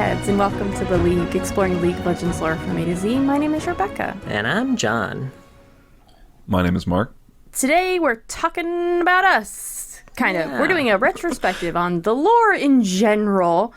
Leagueheads, and welcome to The League, exploring League of Legends lore from A to Z. My name is Rebecca. And I'm John. My name is Mark. Today we're talking about us, kind of. We're doing a retrospective on the lore in general.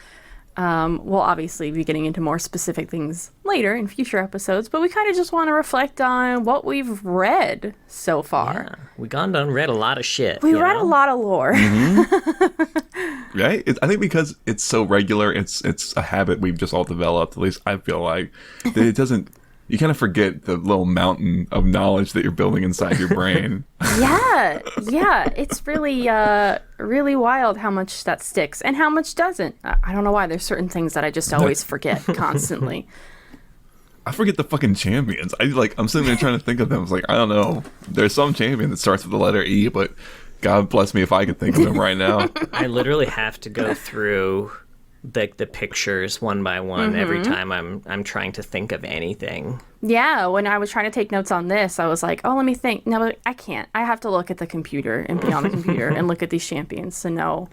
We'll obviously be getting into more specific things later in future episodes, but we kind of just want to reflect on what we've read so far. Yeah, we gone done read a lot of shit. We read a lot of lore. Mm-hmm. Right? I think because it's so regular, it's a habit we've just all developed, at least I feel like, that it doesn't... You kind of forget the little mountain of knowledge that you're building inside your brain. Yeah. It's really, really wild how much that sticks and how much doesn't. I don't know why. There's certain things that I just always forget constantly. I forget the fucking champions. I'm sitting there trying to think of them. It's like, I don't know. There's some champion that starts with the letter E, but God bless me if I could think of them right now. I literally have to go through the pictures one by one every time I'm trying to think of anything. Yeah, when I was trying to take notes on this, I was like, oh, let me think. No, I can't. I have to look at the computer and be on the computer and look at these champions to know,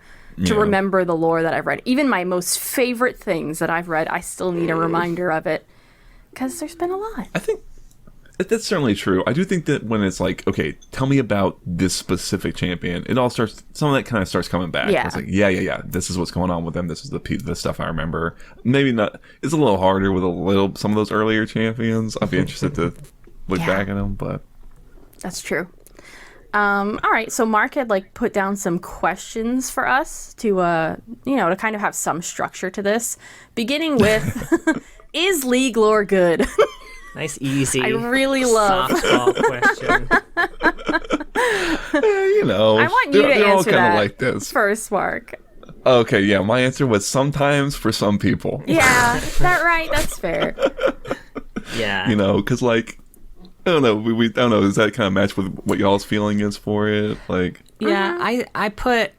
to remember the lore that I've read. Even my most favorite things that I've read, I still need a reminder of it because there's been a lot. I think that's certainly true. I do think that when it's like, okay, tell me about this specific champion, it all starts, some of that kind of starts coming back. Yeah. It's like, yeah. This is what's going on with them. This is the stuff I remember. Maybe not, it's a little harder with some of those earlier champions. I'd be interested to look back at them, but. That's true. All right, so Mark had put down some questions for us to, to kind of have some structure to this. Beginning with, is League lore good? Nice, easy. I really love softball question. I want you to answer that like this. first, Mark. Okay, yeah, my answer was sometimes for some people. Yeah, that's fair. Yeah. Because I don't know, I don't know, does that kind of match with what y'all's feeling is for it? Yeah, I put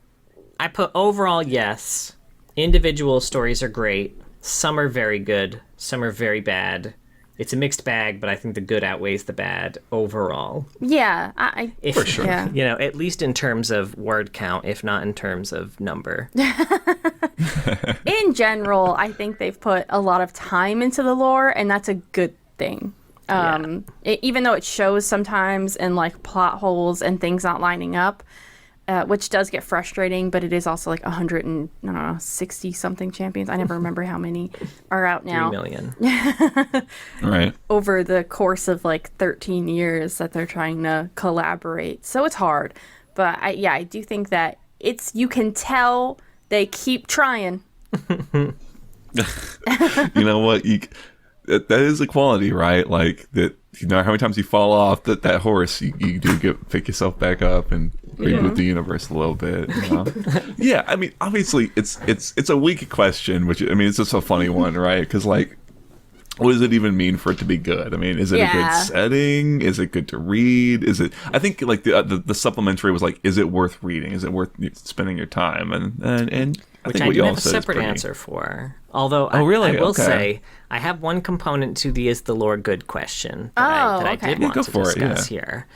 overall yes. Individual stories are great. Some are very good. Some are very bad. It's a mixed bag, but I think the good outweighs the bad overall. Yeah, for sure. Yeah. At least in terms of word count, if not in terms of number. In general, I think they've put a lot of time into the lore, and that's a good thing. Even though it shows sometimes in plot holes and things not lining up, which does get frustrating, but it is also 160 something champions. I never remember how many are out now. 3 million. Right. Over the course of 13 years that they're trying to collaborate. So it's hard. But I do think that you can tell they keep trying. You know what? That is a quality, right? How many times you fall off that horse, you do pick yourself back up and reboot the universe a little bit. Yeah, I mean, obviously, it's a weak question, it's just a funny one, right? Because what does it even mean for it to be good? I mean, is it a good setting? Is it good to read? Is it? I think the supplementary was is it worth reading? Is it worth spending your time? And which I do have a separate answer for. Although I will say I have one component to the is the lore good question that I did want to discuss here.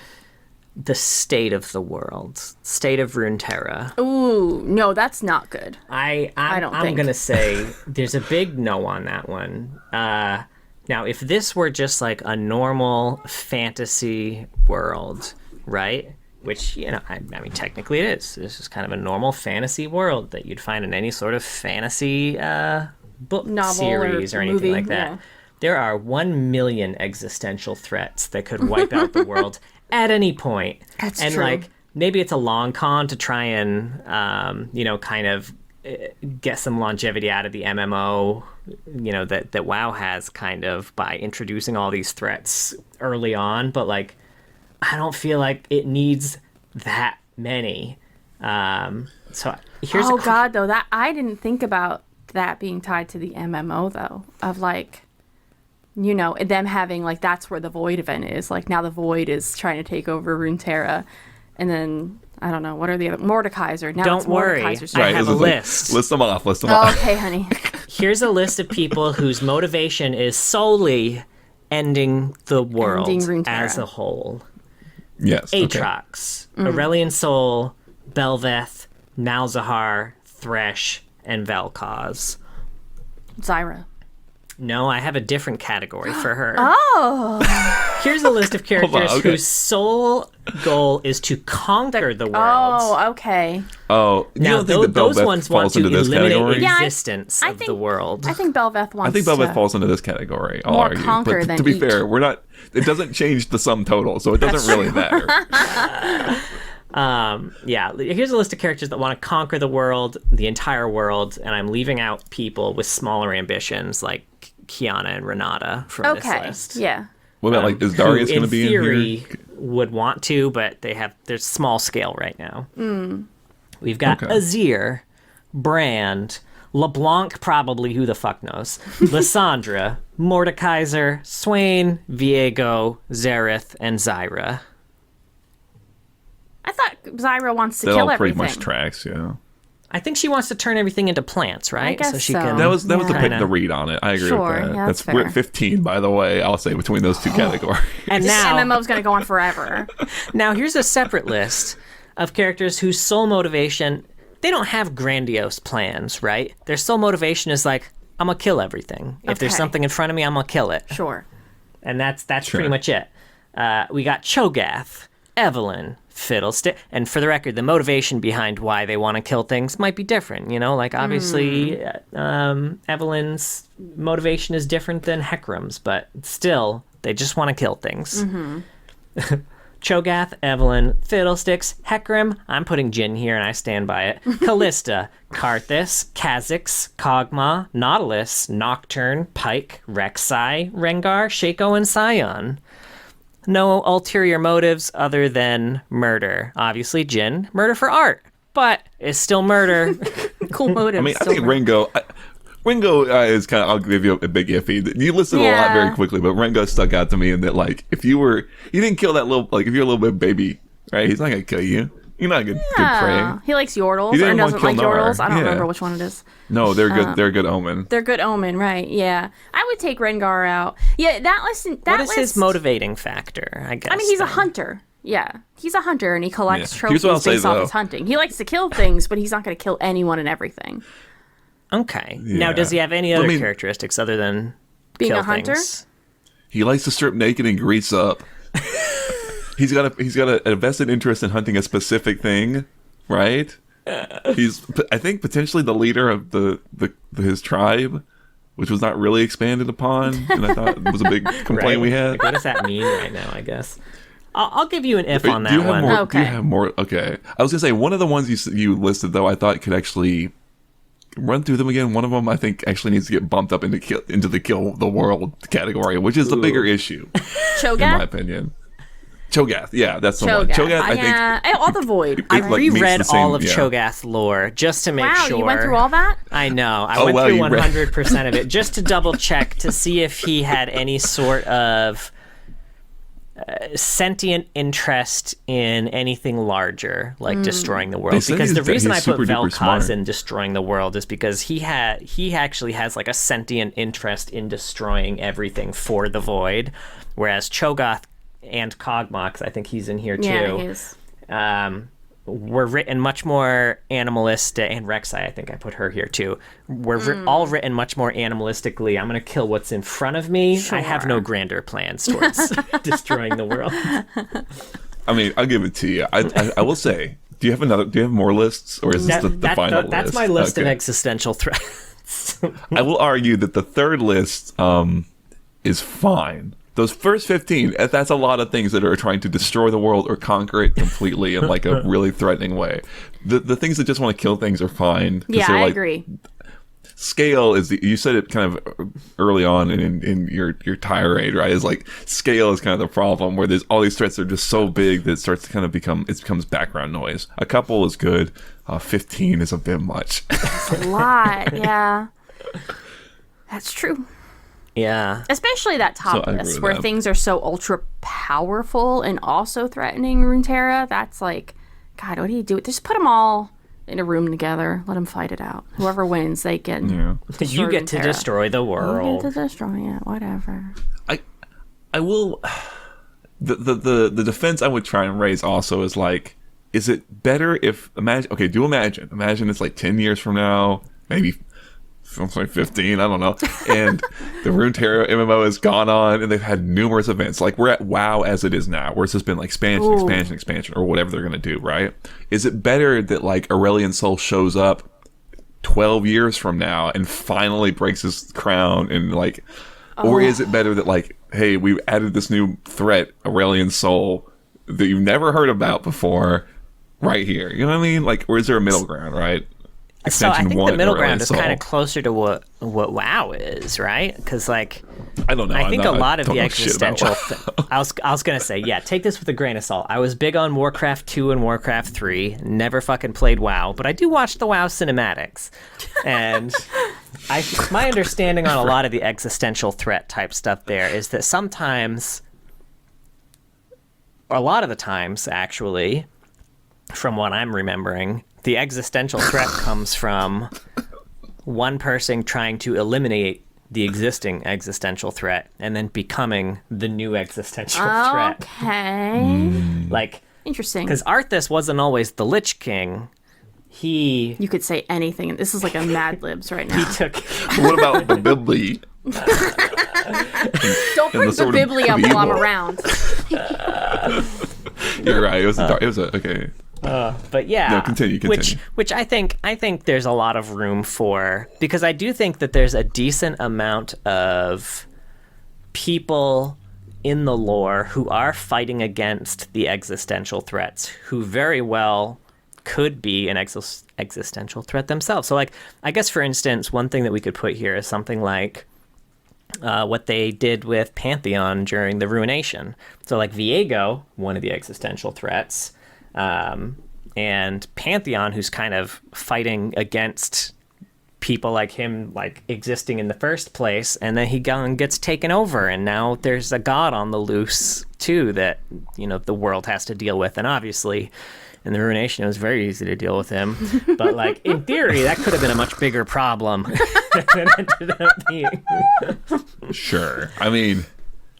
The state of the world, state of Runeterra. Ooh, no, that's not good. I'm going to say there's a big no on that one. Now, if this were just a normal fantasy world, right? Which, I mean, technically it is. This is kind of a normal fantasy world that you'd find in any sort of fantasy book novel series or anything movie, like that. Yeah. There are 1 million existential threats that could wipe out the world at any point. That's and true. Maybe it's a long con to try and, kind of get some longevity out of the MMO, that WoW has kind of by introducing all these threats early on. But I don't feel like it needs that many. So here's God, though, that I didn't think about that being tied to the MMO, though, of them having that's where the Void event is. Now the Void is trying to take over Runeterra, and then I don't know what are the other Mordekaiser. Now don't worry, I have a list. List them off. Okay, honey. Here's a list of people whose motivation is solely ending the world as a whole. Yes. Aatrox, Aurelion Sol, Belveth, Malzahar, Thresh, and Vel'Koz. Zyra. No, I have a different category for her. Oh. Here's a list of characters okay. whose sole goal is to conquer the world. Oh, okay. Oh, you Now, don't think that those Belveth ones want falls to into this eliminate category? Yeah, existence of the world. I think Belveth wants I think Belveth to... falls into this category. I'll more argue. conquer But than to be eat. fair, we're not. It doesn't change the sum total, so it doesn't really matter. Yeah, here's a list of characters that want to conquer the world, the entire world, and I'm leaving out people with smaller ambitions like Kiana and Renata from this Okay, list. yeah. What about like is Who, Darius going to in be theory, in here? would want to, but they're small scale right now. We've got Okay. Azir, Brand, LeBlanc, probably, who the fuck knows, Lysandra, Mordekaiser, Swain, Viego, Zareth, and Zyra. I thought Zyra wants to That kill all pretty everything. much tracks. Yeah. I think she wants to turn everything into plants, right? guess she so. can. That was the Yeah. pick, the read on it. I agree Sure, with that. yeah, that's we're fair. at 15, by the way. I'll say between those two categories. And This now, MMO's going to go on forever. now here's a separate list of characters whose sole motivation, they don't have grandiose plans, right? Their sole motivation is like, I'm gonna kill everything. If there's Okay. something in front of me, I'm gonna kill it. Sure. And that's Sure. pretty much it. We got Cho'Gath, Evelyn, Fiddlestick, and for the record, the motivation behind why they want to kill things might be different. You know, like obviously, Evelyn's motivation is different than Hecarim's, but still, they just want to kill things. Cho'Gath, Evelyn, Fiddlesticks, Hecarim, I'm putting Jin here and I stand by it. Callista, Karthus, Kha'Zix, Kog'Maw, Nautilus, Nocturne, Pike, Rek'Sai, Rengar, Shaco, and Sion. No ulterior motives other than murder. Obviously, Jin, murder for art, but it's still murder. Cool motive. I mean, I think Ringo is kind of, I'll give you a big iffy. You listed a lot Yeah. very quickly, but Ringo stuck out to me in that, like, if you didn't kill that little, like, if you're a little bit baby, right, he's not going to kill you. You're not a good prey. He likes Yordles He didn't or want doesn't like Kilnar. Yordles. I don't Yeah. remember which one it is. No, they're good. They're a good omen. They're good omen, right? Yeah. I would take Rengar out. Yeah, that list. That What is his list, motivating factor, I guess? I mean, he's a then? hunter. Yeah, he's a hunter and he collects Yeah. Here's trophies what I'll say, based off though. his hunting. He likes to kill things, but he's not going to kill anyone and everything. Okay. Now, Yeah. does he have any other mean- characteristics other than Being kill a hunter? things? He likes to strip naked and grease up. he's got a vested interest in hunting a specific thing, right? He's, I think, potentially the leader of his tribe, which was not really expanded upon, and I thought it was a big complaint Right? we had. Like, what does that mean right now, I guess? I'll give you an if Wait, on do you that have one. more? Do Okay. you have more? Okay, I was gonna say one of the ones you listed though. I thought could actually run through them again. One of them I think actually needs to get bumped up into the kill the world category, which is the bigger issue in my Cho'Gath? opinion. Cho'Gath, yeah, that's the one. Cho'Gath, I think. Yeah, all the void. I like, meets reread the same- all of yeah. Cho'Gath lore just to make Wow, sure. you went through all that? I know. I Oh, went wow, through you read- 100% of it just to double check to see if he had any sort of sentient interest in anything larger, like destroying the world. said Because the reason I he's put super duper smart. Vel'Koz in destroying the world is because he actually has like a sentient interest in destroying everything for the void, whereas Cho'Gath and Kog'Maw, 'cause I think he's in here too. Yeah, he is. Were written much more animalistic, and Rek'Sai, I think I put her here too. All written much more animalistically. I'm going to kill what's in front of me. I have no Sure. grander plans towards destroying the world. I mean, I'll give it to you. I will say, do you have more lists, or is this the final list? That's my list of Okay. existential threats. I will argue that the third list is fine. Those first 15, that's a lot of things that are trying to destroy the world or conquer it completely in like a really threatening way. The things that just want to kill things are fine. 'cause Yeah, they're I like, agree. Scale is you said it kind of early on in your tirade, right? Is like scale is kind of the problem where there's all these threats that are just so big that it starts to kind of becomes background noise. A couple is good. 15 is a bit much. It's a lot, yeah. That's true. Yeah. Especially that top I agree list with where that. things are so ultra powerful and also threatening Runeterra. That's like, God, what do you do? Just put them all in a room together. Let them fight it out. Whoever wins, they get. Yeah. You get to Runeterra. destroy the You world. get to destroy it. Whatever. I will. The defense I would try and raise also is like, is it better if imagine it's like 10 years from now, maybe I'm sorry, 15, I don't know. And the Runeterra MMO has gone on, and they've had numerous events. Like, we're at WoW as it is now, where it's just been like expansion, or whatever they're going to do, right? Is it better that, like, Aurelion Sol shows up 12 years from now and finally breaks his crown and, like... Or is it better that, like, hey, we've added this new threat, Aurelion Sol, that you've never heard about before, right here? You know what I mean? Like, or is there a middle ground, right? So I think the middle ground is Sol. kind of closer to what WoW is, right? Because, like, I don't know. I think a lot of don't the know shit about existential... WoW. I was going to say, yeah, take this with a grain of salt. I was big on Warcraft 2 and Warcraft 3. Never fucking played WoW, but I do watch the WoW cinematics. And my understanding on a lot of the existential threat type stuff there is that sometimes, or a lot of the times, actually, from what I'm remembering, the existential threat comes from one person trying to eliminate the existing existential threat and then becoming the new existential threat. Okay. Like, Interesting. because Arthas wasn't always the Lich King. You could say anything. This is like a Mad Libs right now. He took... What about the Bibli? Don't bring the sort of Bibli up while I'm evil. around. You're right. It was okay. But yeah, No, continue. Which I think there's a lot of room for, because I do think that there's a decent amount of people in the lore who are fighting against the existential threats, who very well could be an existential threat themselves. So, like, I guess, for instance, one thing that we could put here is something like what they did with Pantheon during the Ruination. So, like, Viego, one of the existential threats, and Pantheon, who's kind of fighting against people like him, like, existing in the first place, and then he gets taken over, and now there's a god on the loose too that, you know, the world has to deal with. And obviously in the Ruination it was very easy to deal with him, but, like, in theory that could have been a much bigger problem than it ended up being. Sure. I mean,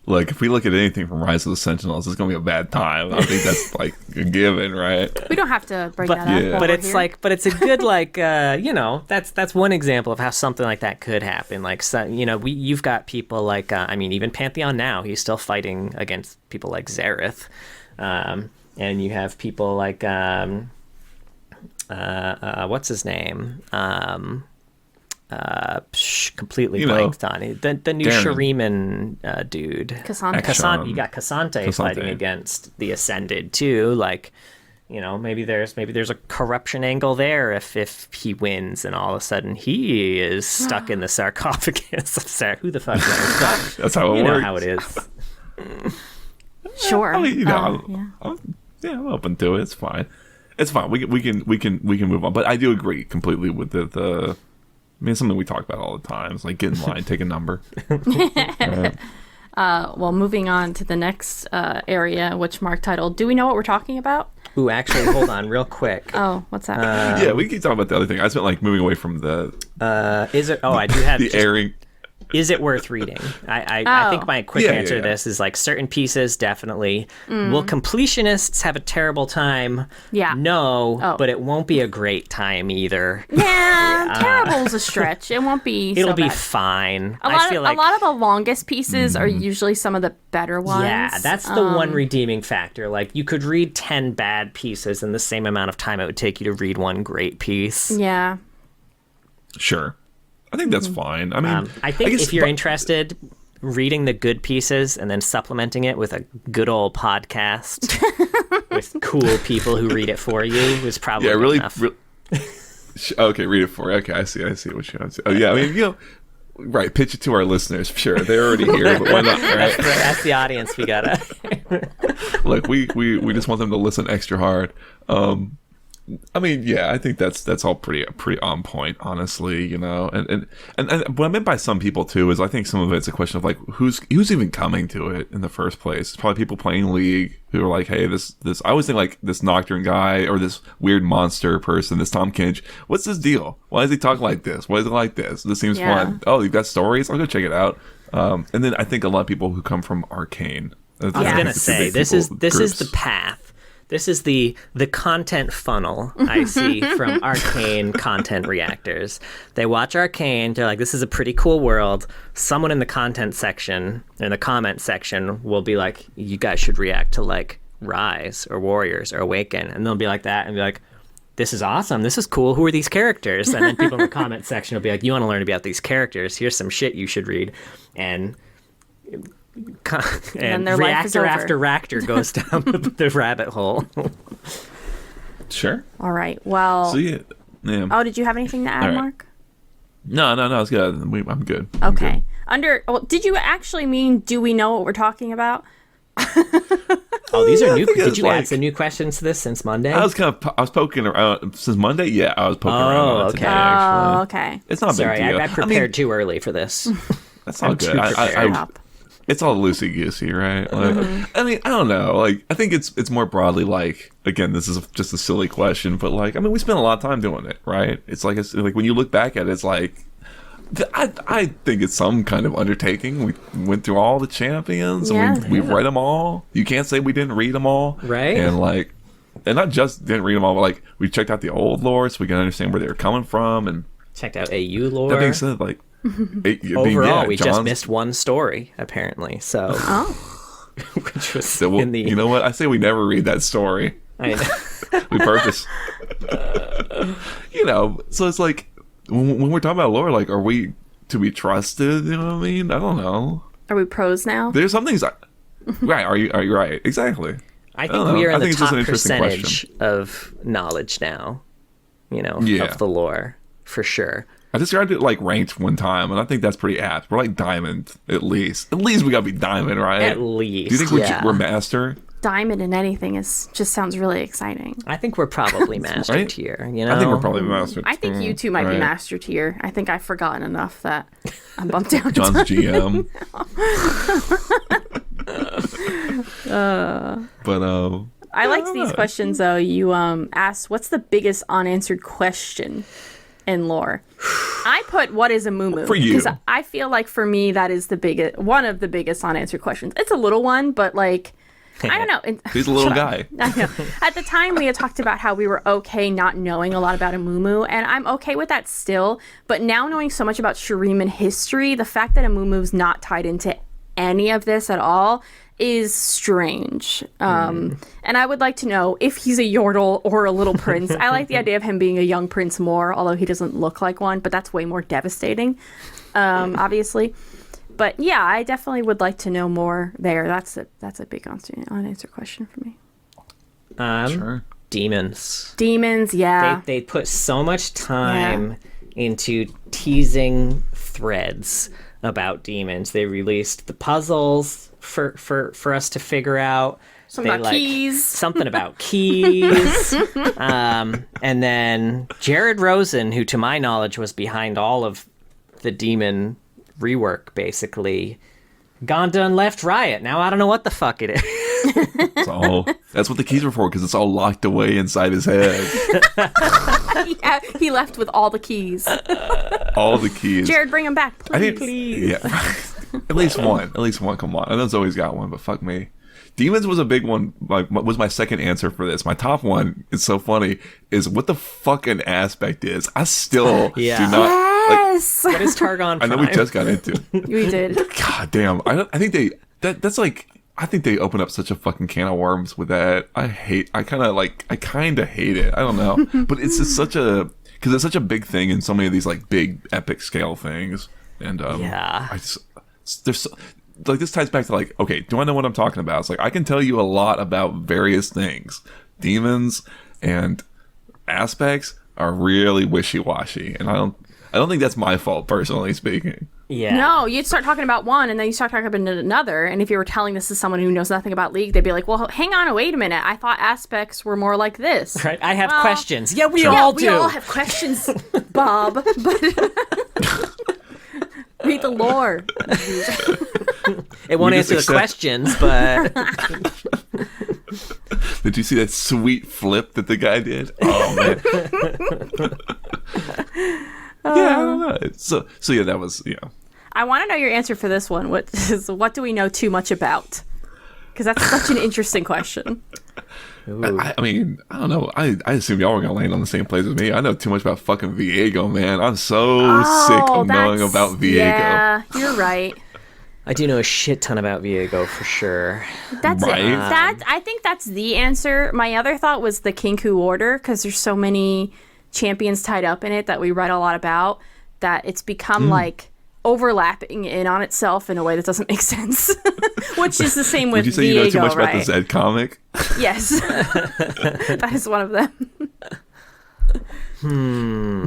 look, if we look at anything from Rise of the Sentinels, it's gonna be a bad time. I think that's, like, a given, right? We don't have to bring that up. yeah. while But we're it's here. like, but it's a good, like, you know, that's one example of how something like that could happen. Like, so, you know, you've got people like, I mean, even Pantheon now, he's still fighting against people like Xerath, and you have people like, what's his name? Completely blanked on it. The new Darren. Shuriman dude. Cassandra. You got Cassante fighting against the Ascended too. Like, you know, maybe there's a corruption angle there if he wins and all of a sudden he is stuck in the sarcophagus. Who the fuck knows? That's how it You know works. how it is. Sure. I mean, you know, yeah. I'm open to it. It's fine. It's fine. We can move on. But I do agree completely with the. I mean, it's something we talk about all the time. It's like, get in line, take a number. Well, moving on to the next area, which Mark titled, "Do we know what we're talking about?" Ooh, actually, hold on real quick. Oh, what's that? Yeah, we keep talking about the other thing. I spent, like, moving away from the Is it? Oh, I do have the airing. Is it worth reading? I think my quick Yeah, answer yeah. to this is, like, certain pieces, definitely. Will completionists have a terrible time? Yeah. No, Oh. but it won't be a great time either. Yeah, terrible's a stretch. It won't be. It'll so be bad. fine. A I feel like lot of the longest pieces are usually some of the better ones. yeah, that's the one redeeming factor. Like, you could read 10 bad pieces in the same amount of time it would take you to read one great piece. Yeah. Sure. I think that's fine. I mean, I think guess- if you're interested, reading the good pieces and then supplementing it with a good old podcast with cool people who read it for you is probably yeah, really. enough. Okay, read it for you. Okay, I see what you're saying. Oh, yeah, I mean, you know, right, pitch it to our listeners. Sure, they're already here, but why not, right? That's the audience we gotta. Look, we just want them to listen extra hard. I mean, yeah, I think that's all pretty on point, honestly, you know. And what I meant by some people too is I think some of it's a question of, like, who's even coming to it in the first place. It's probably people playing League who are like, hey, this I always think, like, this Nocturne guy or this weird monster person, this Tom Kinch, what's this deal? Why does he talk like this? Why is it like this? This seems Yeah. fun. Oh, you've got stories? I'll go check it out. And then I think a lot of people who come from Arcane. I was gonna say this is the path. This is the content funnel I see from Arcane content reactors. They watch Arcane, they're like, this is a pretty cool world. Someone in the content section, in the comment section, will be like, you guys should react to like Rise or Warriors or Awaken. And they'll be like that and be like, this is awesome. This is cool. Who are these characters? And then people in the comment section will be like, you want to learn about these characters? Here's some shit you should read. And their life is reactor over. after reactor goes down the rabbit hole. Sure. All right. Well. So yeah. Oh, did you have anything to add, All right. Mark? No, it's good. I'm good. Okay. Did you actually mean, do we know what we're talking about? Oh, these are new. think Did it's you add like- some new questions to this since Monday? I was poking around since Monday. Yeah, I was poking around on it okay. today. Actually, Oh, okay. it's not a Sorry, big deal. I prepared too early for this. That's all I'm good. too I, prepared. Stop. it's all loosey goosey, right? Like, I mean, I don't know. Like, I think it's more broadly like, again, this is just a silly question, but like, I mean, we spent a lot of time doing it, right? It's like when you look back at it, it's like, I think it's some kind of undertaking. We went through all the champions, and we've read them all. You can't say we didn't read them all, Right. And not just didn't read them all, but like we checked out the old lore so we can understand where they were coming from. And Checked out AU lore. that being said, like Overall, we just John's- missed one story, apparently. So, which was So we'll, in the. you know what? I say we never read that story. I know. We purpose. So it's like when we're talking about lore, like, are we to be trusted? You know what I mean? I don't know. Are we pros now? There's some things. Right? Are you right? Exactly. I don't think we know. are I in the think it's just top an interesting percentage of knowledge now. Yeah. Of the lore, for sure. I described it like ranked one time, and I think that's pretty apt. We're like diamond, at least. At least we gotta be diamond, right? At least. Do you think yeah. we're master? Diamond in anything just sounds really exciting. I think we're probably master Right? tier. I think we're probably master. I think you two might be right. master tier. I think I've forgotten enough that I'm bumped down. John's GM. But I liked these questions though. You asked, "What's the biggest unanswered question in lore?" I put, "What is a moo-moo?" For you. because I feel like for me that is one of the biggest unanswered questions. It's a little one, but like I don't know. he's a little Shut up. guy. I know. At the time, we had talked about how we were okay not knowing a lot about a moo-moo, and I'm okay with that still. But now knowing so much about Shuriman history, the fact that a moo-moo's not tied into any of this at all is strange. And I would like to know if he's a yordle or a little prince. I like the idea of him being a young prince more, although he doesn't look like one, but that's way more devastating, obviously. But yeah, I definitely would like to know more there. That's a big unanswered question for me. Sure. Demons. Demons, yeah. They put so much time into teasing threads about demons. They released the puzzles for us to figure out. Something about keys. Something about keys. And then Jared Rosen, who to my knowledge was behind all of the demon rework, basically gone done left Riot. Now I don't know what the fuck it is. That's what the keys were for, because it's all locked away inside his head. Yeah, he left with all the keys. All the keys. Jared, bring him back, I please. didn't. Please. Yeah. At least one. At least one. Come on. I know it's always got one, but fuck me. Demons was a big one. Was my second answer for this. My top one, it's so funny, is what the fuck an aspect is. I still Yeah. do not. Yes, What is Targon I Prime? know we just got into it. we did. God damn. I think that's like, I think they open up such a fucking can of worms with that. I kind of hate it. I don't know. But it's just because it's such a big thing in so many of these like big epic scale things. And Yeah. there's like, this ties back to like, okay, do I know what I'm talking about? It's like, I can tell you a lot about various things. Demons and aspects are really wishy-washy, and I don't think that's my fault, personally speaking. Yeah. No, you'd start talking about one, and then you start talking about another. And if you were telling this to someone who knows nothing about League, they'd be like, "Well, hang on, wait a minute. I thought aspects were more like this." Right. I have Well, questions. Yeah, we Sure. all We do. all have questions, Bob. But read the lore. It won't We just answer the questions, but Did you see that sweet flip that the guy did? Oh man. Yeah, I don't know. So yeah, that was I want to know your answer for this one. What do we know too much about? Because that's such an interesting question. Ooh. I mean, I don't know. I assume y'all were gonna land on the same place as me. I know too much about fucking Viego, man. I'm so sick of knowing about Viego. Yeah, you're right. I do know a shit ton about Viego for sure. That's Right? it. I think that's the answer. My other thought was the Kinku Order, because there's so many champions tied up in it that we read a lot about that it's become like overlapping in on itself in a way that doesn't make sense. Which is the same with Would you say Viego, you know too much right? about the Zed comic? Yes. That is one of them.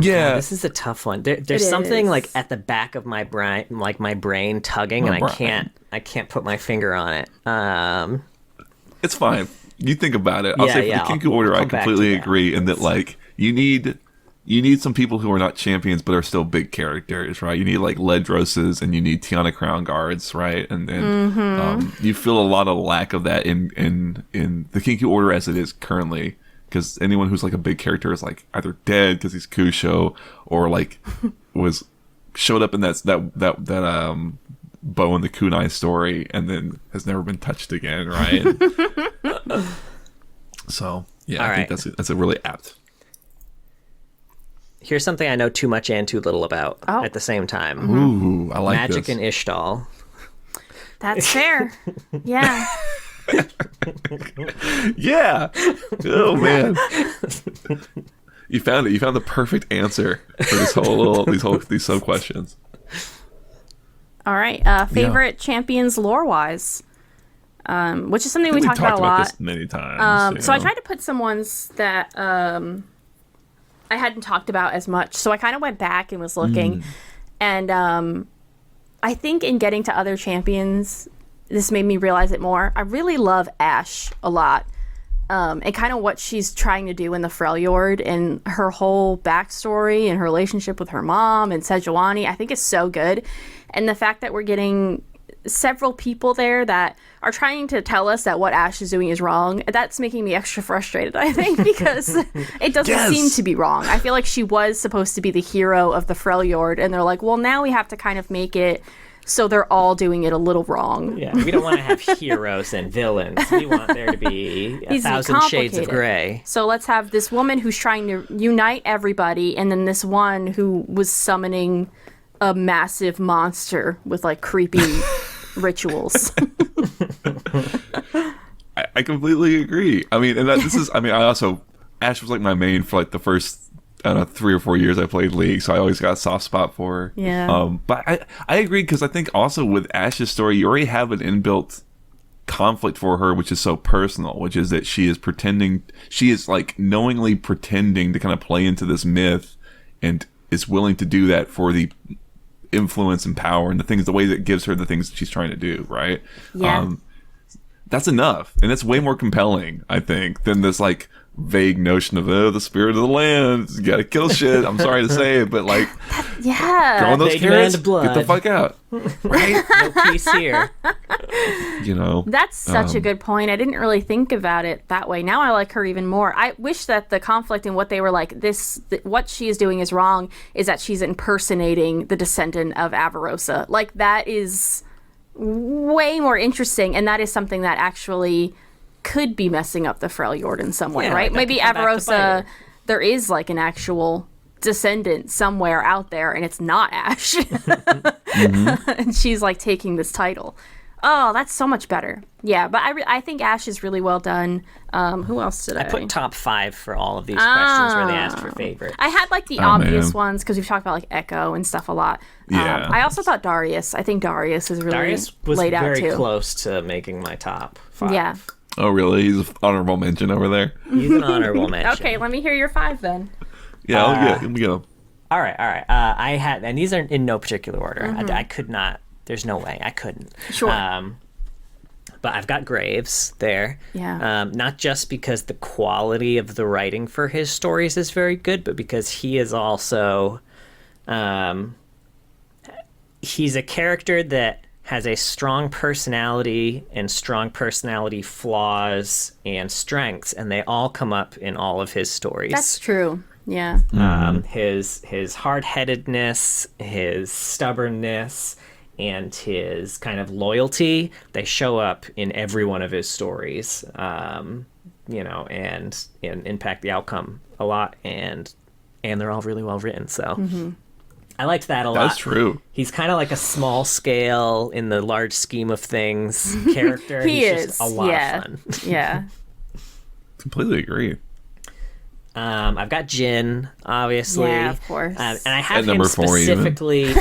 Yeah. This is a tough one. There's It something is. like at the back of my brain, like my brain tugging, and I can't put my finger on it. It's fine. You think about it. I'll Yeah, say for yeah, the Kinku I'll Order, I come back to completely that. agree in that like you need some people who are not champions but are still big characters, right? You need like Ledroses and you need Tiana Crown Guards, right? And you feel a lot of lack of that in the Kinku Order as it is currently, because anyone who's like a big character is like either dead because he's Kusho or like showed up in that Bo and the Kunai story and then has never been touched again, right? So yeah, All I think right. that's a really apt. Here's something I know too much and too little about at the same time. Ooh, I like Magic this. and Ishtal. That's fair. Yeah. Yeah. Oh man. You found it. You found the perfect answer for this whole these sub questions. All right. Favorite champions lore-wise, which is something we talked about a lot. This many times. So I tried to put some ones that I hadn't talked about as much. So I kind of went back and was looking. And I think in getting to other champions, this made me realize it more. I really love Ashe a lot. And kind of what she's trying to do in the Freljord and her whole backstory and her relationship with her mom and Sejuani, I think is so good. And the fact that we're getting several people there that are trying to tell us that what Ashe is doing is wrong, that's making me extra frustrated, I think, because it doesn't seem to be wrong. I feel like she was supposed to be the hero of the Freljord, and they're like, well, now we have to kind of make it so they're all doing it a little wrong. Yeah, we don't want to have heroes and villains. We want there to be a Needs to be thousand shades of complicated. gray. So let's have this woman who's trying to unite everybody, and then this one who was summoning a massive monster with like creepy rituals. I completely agree. I mean, and this is. I mean, Ashe was like my main for like the first 3 or 4 years I played League, so I always got a soft spot for her. Yeah. But I agree, because I think also with Ashe's story, you already have an inbuilt conflict for her, which is so personal, which is that she is like knowingly pretending to kind of play into this myth, and is willing to do that for the influence and power and the way that gives her the things that she's trying to do, right? Yeah. That's enough, and it's way more compelling, I think, than this like vague notion of the spirit of the land, you gotta kill shit. I'm sorry to say it, but like, Yeah. growing those They carrots, demand blood. get the fuck out, right? No peace here. You know, That's such a good point. I didn't really think about it that way. Now I like her even more. I wish that the conflict and what they were like, what she is doing is wrong, is that she's impersonating the descendant of Avarosa. Like, that is way more interesting, and that is something that actually could be messing up the Freljord in some way, Yeah, right? that Maybe could come back to bite Avarosa, her. there is like an actual descendant somewhere out there, and it's not Ashe. And she's like taking this title. Oh, that's so much better. Yeah, but I think Ashe is really well done. Who else did I Put top 5 for all of these questions where they asked for favorite. I had like the obvious man. ones because we've talked about like Echo and stuff a lot. Yeah. I also thought Darius. I think Darius is really Darius was laid out very too. close to making my top 5. Yeah. oh really? He's an honorable mention over there. He's an honorable mention. Okay, let me hear your 5 then. Yeah, here we go. All right. I had, and these are in no particular order. I could not. There's no way I couldn't. Sure. But I've got Graves there. Yeah. Not just because the quality of the writing for his stories is very good, but because he is also, he's a character that has a strong personality and strong personality flaws and strengths, and they all come up in all of his stories. That's true. Yeah. His hard-headedness, his stubbornness, and his kind of loyalty, they show up in every one of his stories. and impact the outcome a lot, and they're all really well written. So I liked that a lot. That's true. He's kind of like a small scale in the large scheme of things character. He He's is. just a lot of fun. Yeah. Completely agree. I've got Jin, obviously. Yeah, of course. And I have At him number 4 even. specifically.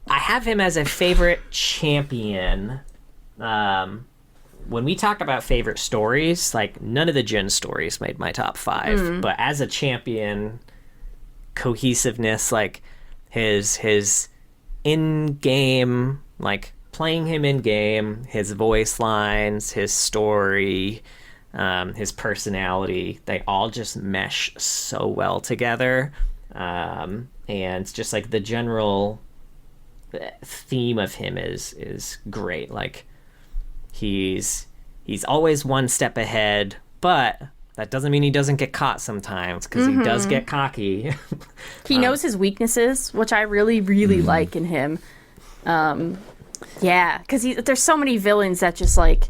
I have him as a favorite champion. When we talk about favorite stories, like none of the Jin stories made my top 5. But as a champion, cohesiveness, like his in-game, like playing him in-game, his voice lines, his story, his personality, they all just mesh so well together. And just like the general theme of him is great. Like he's always one step ahead, but that doesn't mean he doesn't get caught sometimes, because he does get cocky. He knows his weaknesses, which I really, really like in him. Yeah, because there's so many villains that just like,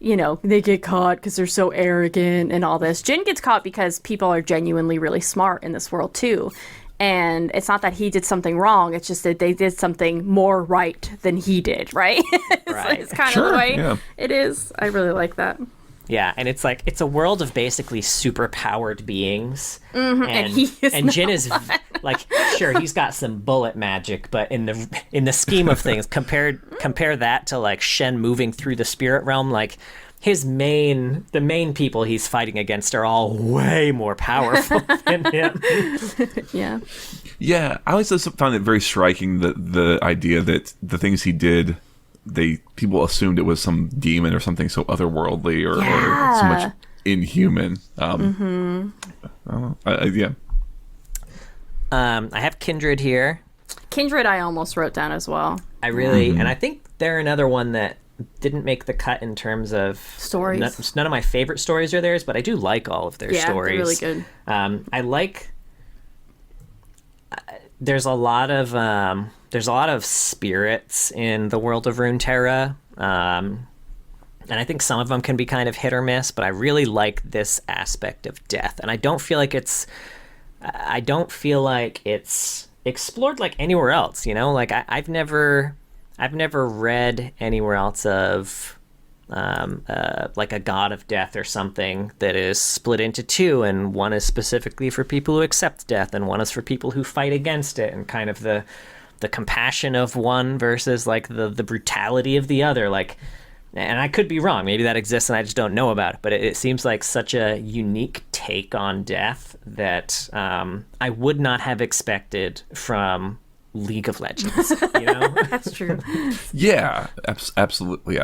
they get caught because they're so arrogant and all this. Jin gets caught because people are genuinely really smart in this world too. And it's not that he did something wrong, it's just that they did something more right than he did, right? Right. It's kind of the way yeah. it is. I really like that. Yeah, and it's like, it's a world of basically super powered beings. And he is Jin not is like, sure, he's got some bullet magic, but in the scheme of things, compare that to like Shen moving through the spirit realm, like the main people he's fighting against are all way more powerful than him. Yeah. Yeah, I always just found it very striking the idea that the things he did, people assumed it was some demon or something so otherworldly or so much inhuman. Yeah. I have Kindred here. Kindred I almost wrote down as well. I really, and I think they're another one that didn't make the cut in terms of stories. None of my favorite stories are theirs, but I do like all of their stories. Yeah, they're really good. I like. There's a lot of spirits in the world of Runeterra, and I think some of them can be kind of hit or miss. But I really like this aspect of death, and I don't feel like it's explored like anywhere else. Like I've never read anywhere else of like a god of death or something that is split into two, and one is specifically for people who accept death and one is for people who fight against it, and kind of the compassion of one versus like the brutality of the other. Like, and I could be wrong, maybe that exists and I just don't know about it, but it seems like such a unique take on death that I would not have expected from League of Legends. That's true. Yeah, absolutely.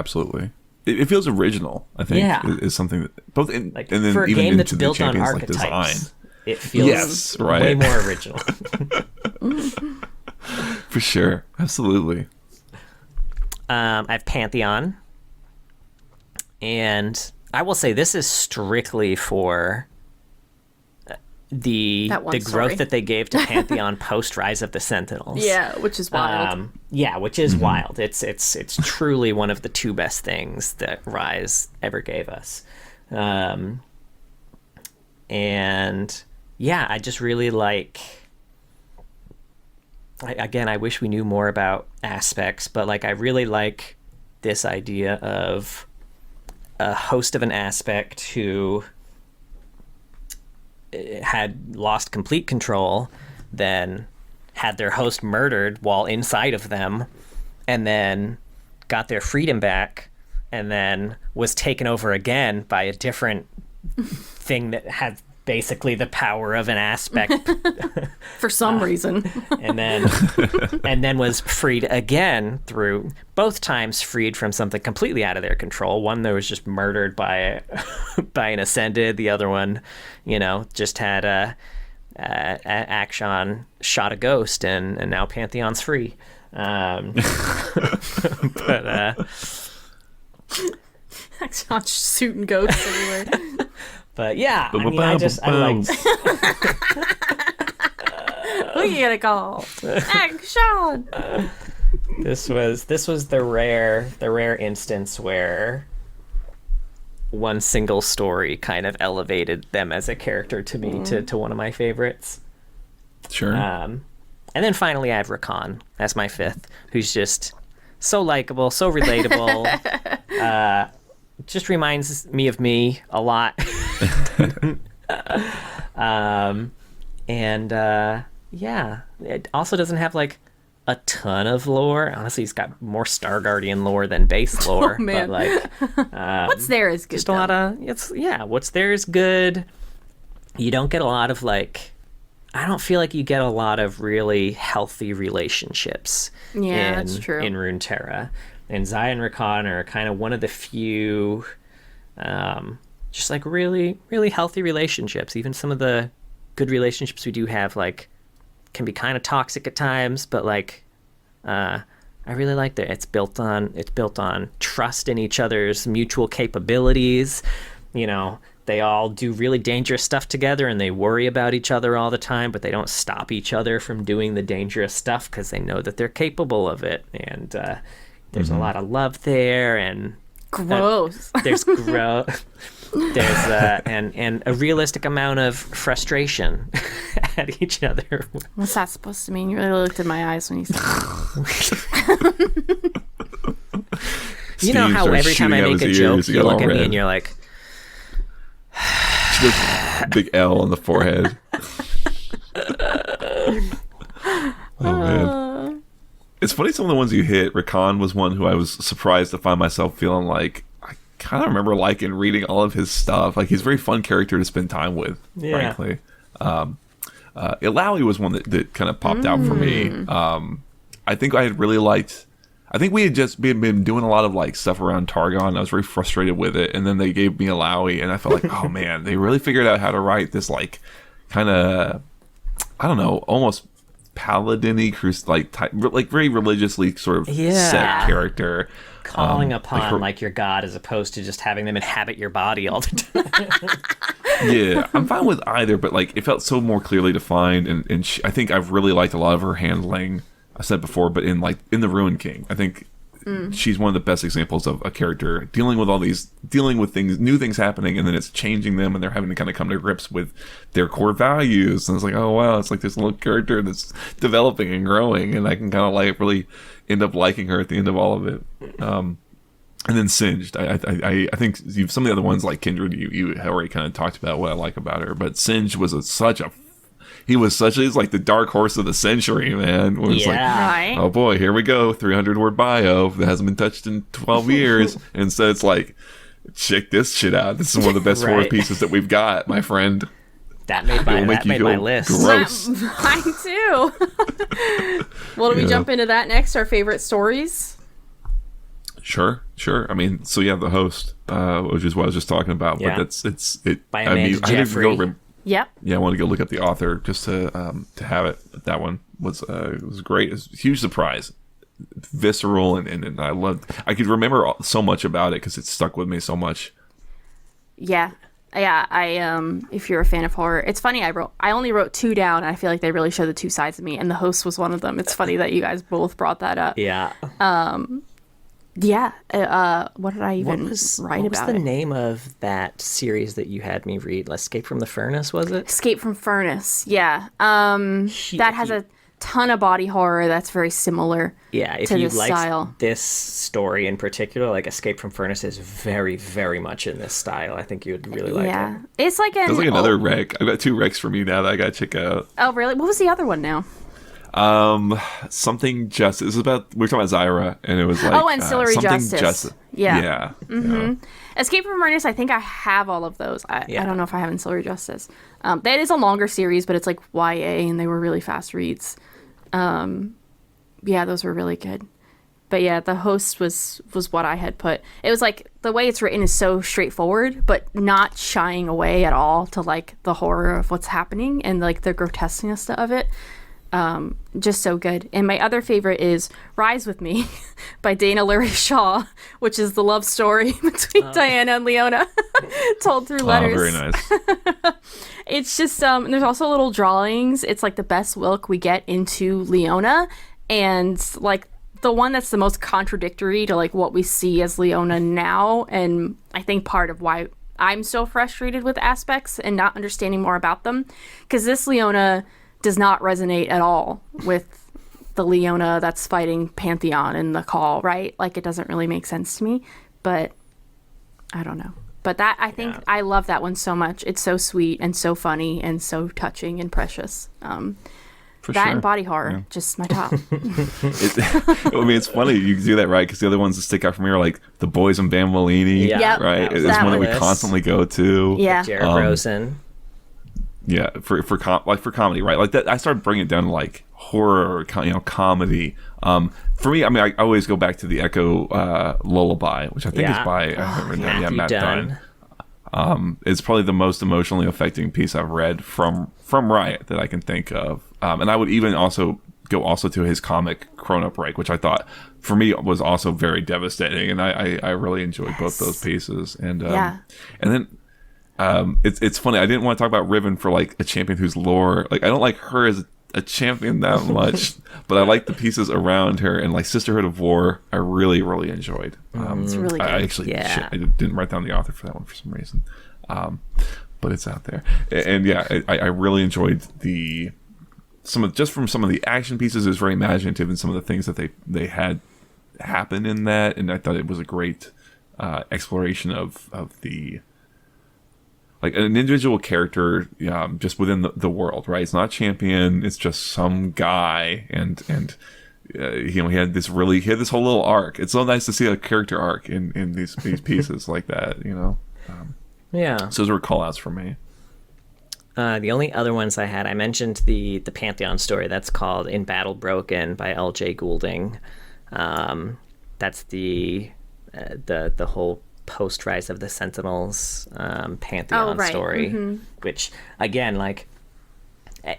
It feels original, I think. Yeah. Is something that both in, Like, and then for a even game that's into the built on champions like design. archetypes, it feels way more original. For sure, absolutely. I have Pantheon, and I will say this is strictly for the growth story. that they gave to Pantheon post Rise of the Sentinels. Yeah, which is wild. Which is wild. It's truly one of the two best things that Rise ever gave us. And yeah, I just really like. I wish we knew more about aspects, but like I really like this idea of a host of an aspect who had lost complete control, then had their host murdered while inside of them, and then got their freedom back, and then was taken over again by a different thing that had basically the power of an aspect For some reason. and then was freed again, through both times freed from something completely out of their control. One that was just murdered by an ascended, the other one just had Akshan shot a ghost, and now Pantheon's free. But Akshan shooting ghosts everywhere. But yeah, I mean, I liked. Who you gonna call? Akshan. This was the rare instance where one single story kind of elevated them as a character to me to one of my favorites. Sure. And then finally I have Rakan as my fifth, who's just so likable, so relatable. Just reminds me of me a lot. Yeah, it also doesn't have like a ton of lore. Honestly, he's got more Star Guardian lore than base lore. Oh, man. But like, What's there is good. just a lot of what's there is good. You don't get a lot of like, I don't feel like you get a lot of really healthy relationships. Yeah, that's true. In Runeterra, and Zaya and Rakan are kind of one of the few, just like really really healthy relationships. Even some of the good relationships we do have like can be kind of toxic at times, but like I really like that it's built on trust in each other's mutual capabilities. You know, they all do really dangerous stuff together and they worry about each other all the time, but they don't stop each other from doing the dangerous stuff because they know that they're capable of it. And there's a lot of love there, and Gross. there's growth. There's and a realistic amount of frustration at each other. What's that supposed to mean? You really looked in my eyes when you said that. You know how every time I make a joke, you look at me and you're like, big L on the forehead. Oh man. It's funny, some of the ones you hit, Rakan was one who I was surprised to find myself feeling like I kind of remember liking reading all of his stuff. Like, he's a very fun character to spend time with, frankly. Ilaoi was one that kind of popped out for me. I think I had really liked... I think we had been doing a lot of like stuff around Targon, and I was very frustrated with it. And then they gave me Ilaoi, and I felt like, oh man, they really figured out how to write this like kind of, I don't know, almost paladin-y, like very religiously sort of set character. Calling upon like your god as opposed to just having them inhabit your body all the time. Yeah, I'm fine with either, but like it felt so more clearly defined, and I think I've really liked a lot of her handling. I said before, but in the Ruin King, I think she's one of the best examples of a character dealing with things, new things happening, and then it's changing them, and they're having to kind of come to grips with their core values. And it's like, oh wow, it's like this little character that's developing and growing, and I can kind of like really end up liking her at the end of all of it. And then Singed, I think some of the other ones like Kindred, you already kind of talked about what I like about her, but Singed was he's like the dark horse of the century, man. It was like, Right. oh boy, here we go, 300-word bio that hasn't been touched in 12 years. And so it's like, check this shit out. This is one of the best horror pieces that we've got, my friend. That made my list. Gross. Mine too. Well, do we jump into that next? Our favorite stories? Sure. I mean, so yeah, the host, which is what I was just talking about. Yeah. But it. By Amanda Jeffrey. Yep. Yeah, I want to go look up the author just to have it. But that one was great. It was a huge surprise, visceral, and I loved. I could remember so much about it because it stuck with me so much. Yeah. I if you're a fan of horror, it's funny. I only wrote 2 down. And I feel like they really show the 2 sides of me, and the host was one of them. It's funny that you guys both brought that up. Yeah. Yeah. What did I even write about? What was the name of that series that you had me read? Escape from the Furnace, was it? Escape from Furnace. Yeah. That has a ton of body horror that's very similar. Yeah, if to you this like style. this story in particular, like Escape from Furnace is very, very much in this style. I think you would really like it. It's like There's like another rec. I've got 2 recs from you now that I gotta check out. Oh, really? What was the other one now? Something Justice. It was about, we were talking about Zyra, and it was like Ancillary Justice. Yeah. Yeah. Escape from Furnace, I think I have all of those. I don't know if I have Ancillary Justice. That is a longer series, but it's like YA, and they were really fast reads. Yeah, those were really good. But yeah, the host was what I had put. It was like, the way it's written is so straightforward, but not shying away at all to like the horror of what's happening and like the grotesqueness of it. Just so good. And my other favorite is Rise With Me by Dana Lurie Shaw, which is the love story between Diana and Leona told through letters. Oh, very nice. It's just there's also little drawings. It's like the best look we get into Leona, and like the one that's the most contradictory to like what we see as Leona now, and I think part of why I'm so frustrated with aspects and not understanding more about them, because this Leona does not resonate at all with the Leona that's fighting Pantheon in the call, right? Like, it doesn't really make sense to me, but I don't know. But that, I think, I love that one so much. It's so sweet and so funny and so touching and precious. For that sure. and body horror, just my top. I mean, it's funny you do that, right? Because the other ones that stick out for me are like The Boys and Bambolini, Yeah. Yep. right? That was It's that one that we list. constantly go to. Yeah. Jared Rosen. Yeah, for comedy, right? Like that, I started bringing it down to like horror, comedy. For me, I mean, I always go back to the Echo Lullaby, which I think is by I haven't written down yet, Matthew Matt Dunn. Dunn. It's probably the most emotionally affecting piece I've read from Riot that I can think of. And I would even also go to his comic Chrono Break, which I thought for me was also very devastating, and I really enjoyed both those pieces. And and then it's funny, I didn't want to talk about Riven for like a champion whose lore, like I don't like her as a champion that much, but I like the pieces around her, and like Sisterhood of War I really enjoyed. It's really good. I actually Yeah. I didn't write down the author for that one for some reason, but it's out there. And yeah, I really enjoyed some of the action pieces. It was very imaginative, and some of the things that they had happen in that, and I thought it was a great exploration of the like an individual character just within the world, right? It's not a champion, it's just some guy, and he had this whole little arc. It's so nice to see a character arc in these pieces like that, Yeah. So those were call outs for me. The only other ones I had, I mentioned the Pantheon story that's called In Battle Broken by L.J. Goulding. That's the whole post Rise of the Sentinels Pantheon story, which again, like,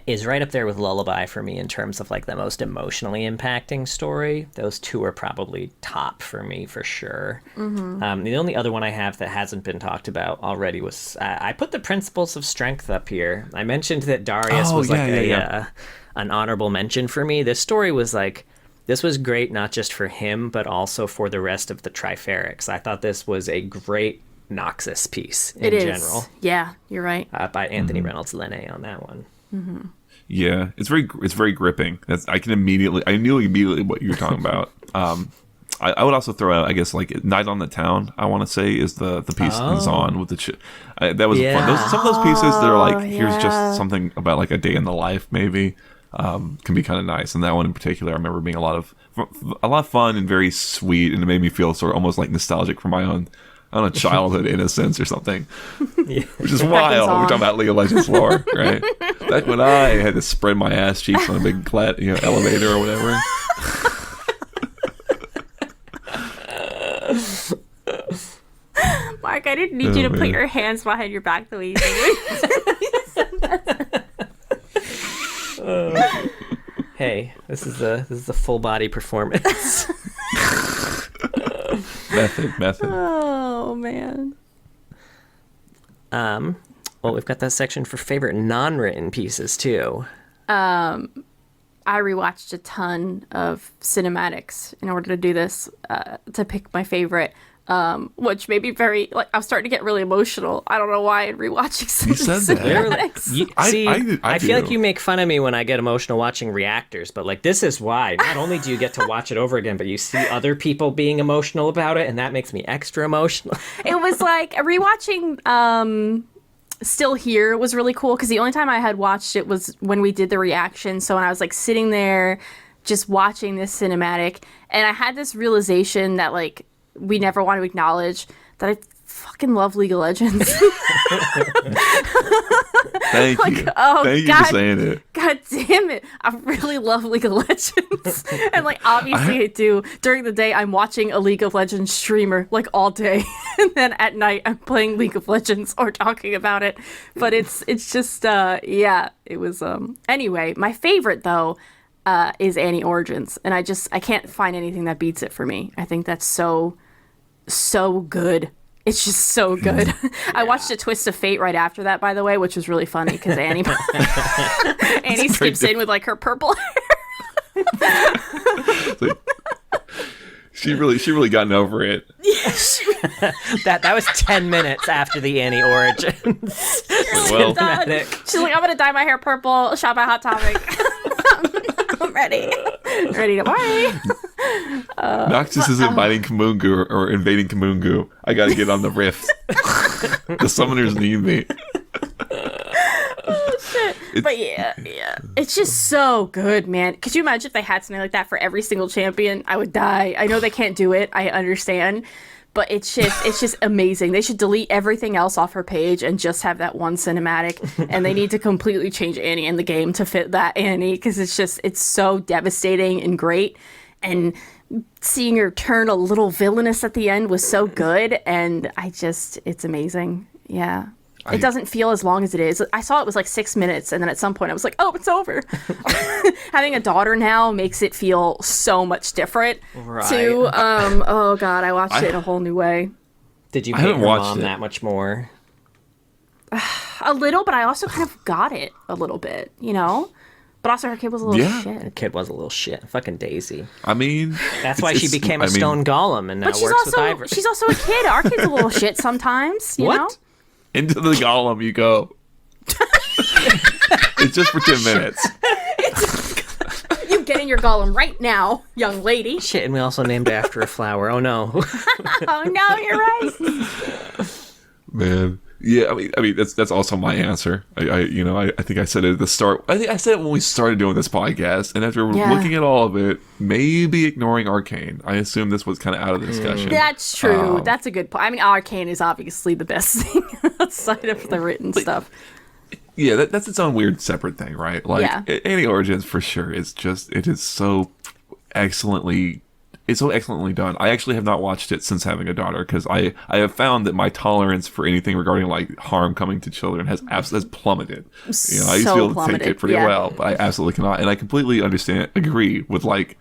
is right up there with Lullaby for me in terms of like the most emotionally impacting story. Those two are probably top for me for sure. The only other one I have that hasn't been talked about already was I put the Principles of Strength up here. I mentioned that Darius was an honorable mention for me. This story was like, this was great not just for him, but also for the rest of the Triferics. I thought this was a great Noxus piece in general. Yeah, you're right. By Anthony Reynolds Lene on that one. Yeah, it's very gripping. I knew immediately what you were talking about. I would also throw out, I guess, like Night on the Town, I want to say, is the piece in Zon with the that was fun. Some of those pieces that are like, here's just something about like a day in the life, maybe, can be kind of nice. And that one in particular, I remember being a lot of fun and very sweet, and it made me feel sort of almost like nostalgic for my own, I don't know, childhood innocence or something. Which is wild. We're talking about League of Legends lore, right? Back when I had to spread my ass cheeks on a big elevator or whatever. Mark, I didn't need you to put your hands behind your back the way you did. Hey, this is a full body performance. Method. Oh man. Well, we've got that section for favorite non-written pieces too. I rewatched a ton of cinematics in order to do this, to pick my favorite, which made me very, like, I'm starting to get really emotional. I don't know why in rewatching some You said that. cinematics. I feel like you make fun of me when I get emotional watching reactors, but like, this is why. Not only do you get to watch it over again, but you see other people being emotional about it, and that makes me extra emotional. It was like rewatching Still Here was really cool, because the only time I had watched it was when we did the reaction. So when I was like sitting there just watching this cinematic, and I had this realization that like we never want to acknowledge that I fucking love League of Legends. Thank you. Thank you for saying it. God damn it. I really love League of Legends. And like, obviously I do. During the day, I'm watching a League of Legends streamer like all day. And then at night, I'm playing League of Legends or talking about it. But it's just, it was, anyway, my favorite though, is Annie Origins. And I can't find anything that beats it for me. I think that's so good. It's just so good. Yeah. I watched A Twist of Fate right after that, by the way, which was really funny because Annie skips in with like her purple hair. She really gotten over it. That was 10 minutes after the Annie origins. Well, She's like, I'm gonna dye my hair purple, shop at Hot Topic. I'm ready to party. Noxus is inviting Kamungu or invading Kamungu. I gotta get on the rift. The summoners need me. But yeah, it's just so good, man. Could you imagine if they had something like that for every single champion? I would die. I know they can't do it. I understand. But it's just amazing. They should delete everything else off her page and just have that one cinematic. And they need to completely change Annie in the game to fit that Annie, because it's so devastating and great. And seeing her turn a little villainous at the end was so good. And it's amazing. Yeah. It doesn't feel as long as it is. I saw it was like 6 minutes, and then at some point I was like, oh, it's over. Having a daughter now makes it feel so much different, too. Oh, God, I watched it in a whole new way. Did you hate your mom that much more? A little, but I also kind of got it a little bit, you know? But also her kid was a little shit. The kid was a little shit. Fucking Daisy. I mean... That's why she became a stone golem and now works with Ivory. She's also a kid. Our kid's a little shit sometimes, you know? Into the golem you go. It's just for 10 minutes. You get in your golem right now, young lady. Shit, and we also named it after a flower. Oh, no. Oh, no, you're right. Man. Yeah, I mean that's also my answer. I think I said it at the start. I think I said it when we started doing this podcast, and after looking at all of it, maybe ignoring Arcane, I assume this was kind of out of the discussion. That's true. That's a good point. I mean, Arcane is obviously the best thing outside of the written stuff. Yeah, that's its own weird separate thing, right? Like, Annie Origins for sure is so excellently. It's so excellently done. I actually have not watched it since having a daughter, because I have found that my tolerance for anything regarding like harm coming to children has plummeted. You know, I used to be able to take it pretty well, but I absolutely cannot. And I completely agree with like,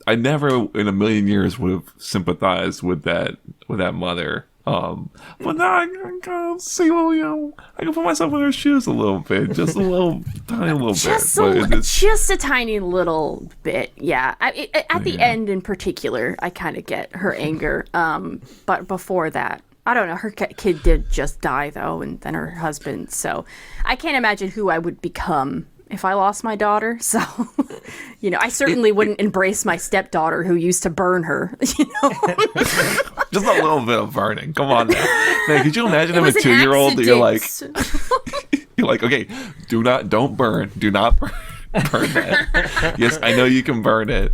I never in a million years would have sympathized with that mother. But now I can see, I can put myself in her shoes a little bit, just a little tiny little bit. Just a tiny little bit, yeah. At the end in particular, I kind of get her anger. But before that, I don't know. Her kid did just die though, and then her husband. So I can't imagine who I would become if I lost my daughter. So, I certainly wouldn't embrace my stepdaughter who used to burn her, Just a little bit of burning. Come on now. Man, could you imagine having a 2-year-old that you're like, okay, do not burn that. Yes, I know you can burn it.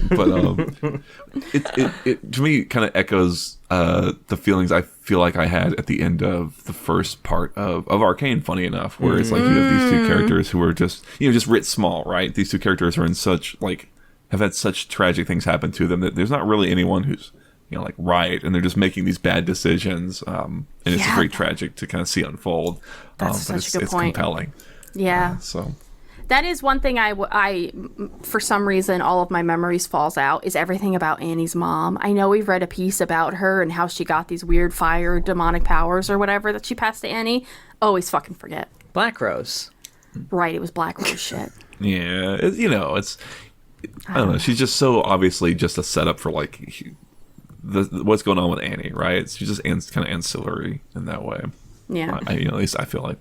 But it to me kind of echoes the feelings I feel like I had at the end of the first part of Arcane, funny enough, where it's like you have these two characters who are just writ small, right? These two characters are in such have had such tragic things happen to them that there's not really anyone who's right, and they're just making these bad decisions, and it's very tragic to kind of see unfold. That's such a good point. Compelling. Yeah. So that is one thing I for some reason all of my memories falls out is everything about Annie's mom. I know we've read a piece about her and how she got these weird fire demonic powers or whatever that she passed to Annie. Always fucking forget. Black Rose. Right, it was Black Rose shit. Yeah, it's I don't know. She's just so obviously just a setup for like what's going on with Annie, right? She's just kind of ancillary in that way. Yeah. At least I feel like.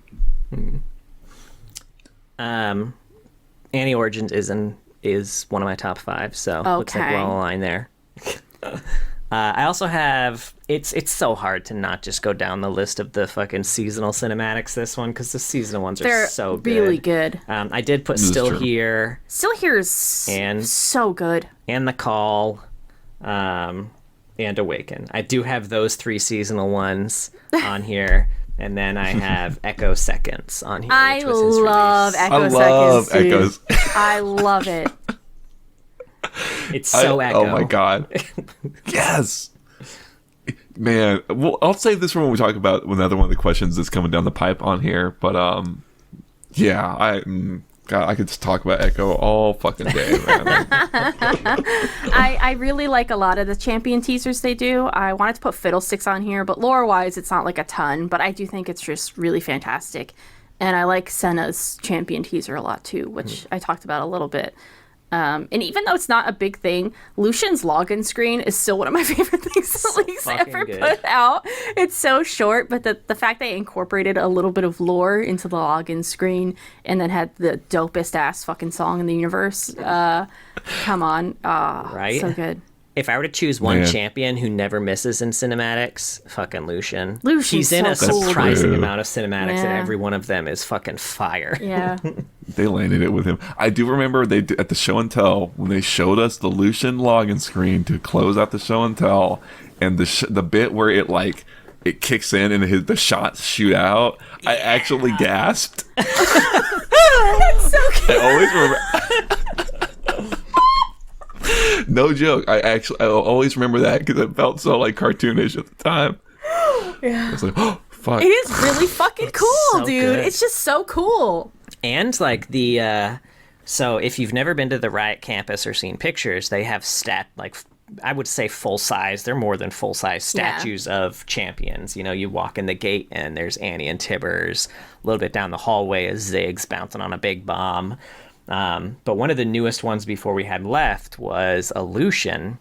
Annie Origins is one of my top 5, so looks like we're all aligned there. I also have it's so hard to not just go down the list of the fucking seasonal cinematics this one, because the seasonal ones are so good. Really good. I did put Still Here. Still Here is so good. And The Call, and Awaken. I do have those 3 seasonal ones on here. And then I have Echo Seconds on here. I love Echo Seconds. I love it. It's so Echo. Oh my god. Yes. Man, well, I'll save this for when we talk about another one of the questions that's coming down the pipe on here. But I could just talk about Echo all fucking day, man. I really like a lot of the champion teasers they do. I wanted to put Fiddlesticks on here, but lore-wise, it's not like a ton. But I do think it's just really fantastic. And I like Senna's champion teaser a lot, too, which I talked about a little bit. And even though it's not a big thing, Lucian's login screen is still one of my favorite things that Lee's ever put out. It's so short, but the fact they incorporated a little bit of lore into the login screen and then had the dopest ass fucking song in the universe. Come on. Right? So good. If I were to choose one champion who never misses in cinematics, fucking Lucian. Lucian's He's in a so cool. surprising amount of cinematics, and Yeah. every one of them is fucking fire. Yeah. They landed it with him. I do remember they at the show and tell when they showed us the Lucian login screen to close out the show and tell, and the bit where it kicks in and the shots shoot out. I actually gasped. That's so cute. I always remember. No joke. I always remember that because it felt so like cartoonish at the time. Yeah. It's like, oh fuck. It is really fucking cool, so dude. good. It's just so cool. And like so if you've never been to the Riot campus or seen pictures, they have I would say full size. They're more than full size statues of champions. You know, you walk in the gate and there's Annie and Tibbers. A little bit down the hallway is Ziggs bouncing on a big bomb. But one of the newest ones before we had left was a Lucian,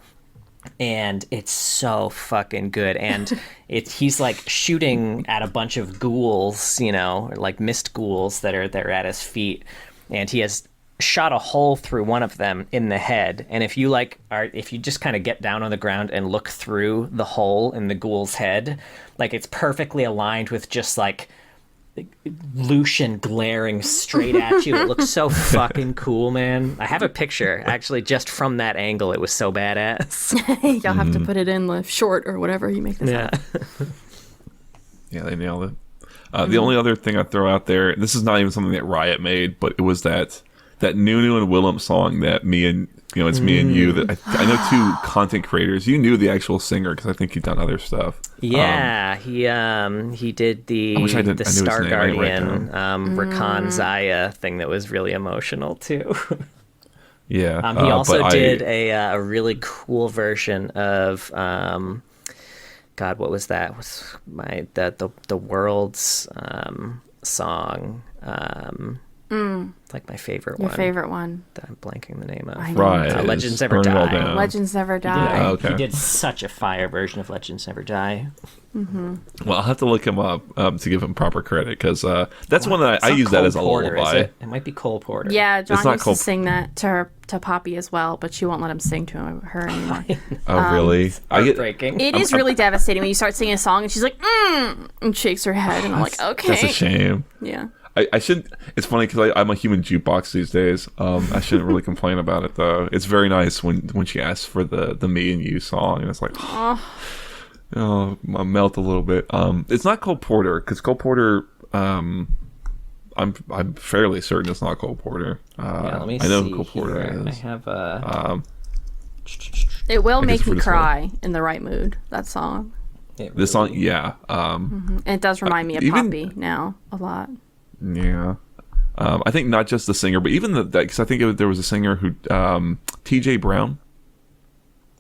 and it's so fucking good. And he's like shooting at a bunch of ghouls, you know, like mist ghouls that are at his feet, and he has shot a hole through one of them in the head. And if you if you just kind of get down on the ground and look through the hole in the ghoul's head, like it's perfectly aligned with just like Lucian glaring straight at you. It looks so fucking cool, man. I have a picture actually just from that angle. It was so badass. Y'all have to put it in the short or whatever you make this up. Yeah, they nailed it. The only other thing I'd throw out there, this is not even something that Riot made, but it was that Nunu and Willem song that me and you that I know two content creators. You knew the actual singer because I think he'd done other stuff. Yeah, he did the Star Guardian Rakan Zaya thing that was really emotional too. Yeah. He also did a really cool version of God, what was that? Was the world's song? Like my favorite one. Your favorite one. That I'm blanking the name of. Right. Legends Never Die. Legends Never Die. He did such a fire version of Legends Never Die. Mm-hmm. Well, I'll have to look him up to give him proper credit because that's one that I use that as a lullaby. It might be Cole Porter. Yeah, John used to sing that to Poppy as well, but she won't let him sing to her anymore. Oh, really? Heartbreaking. It is really devastating when you start singing a song and she's like, and shakes her head, and I'm like, okay. That's a shame. Yeah. I shouldn't. It's funny because I'm a human jukebox these days. I shouldn't really complain about it though. It's very nice when she asks for the Me and You song, and it's like, I melt a little bit. It's not Cole Porter because Cole Porter. I'm fairly certain it's not Cole Porter. Let me I know see who Cole Porter here. is. I have It will make you cry in the right mood. That song. This song, yeah. And it does remind me of Poppy now a lot. Yeah. I think not just the singer, but even that because I think there was a singer who T.J. Brown.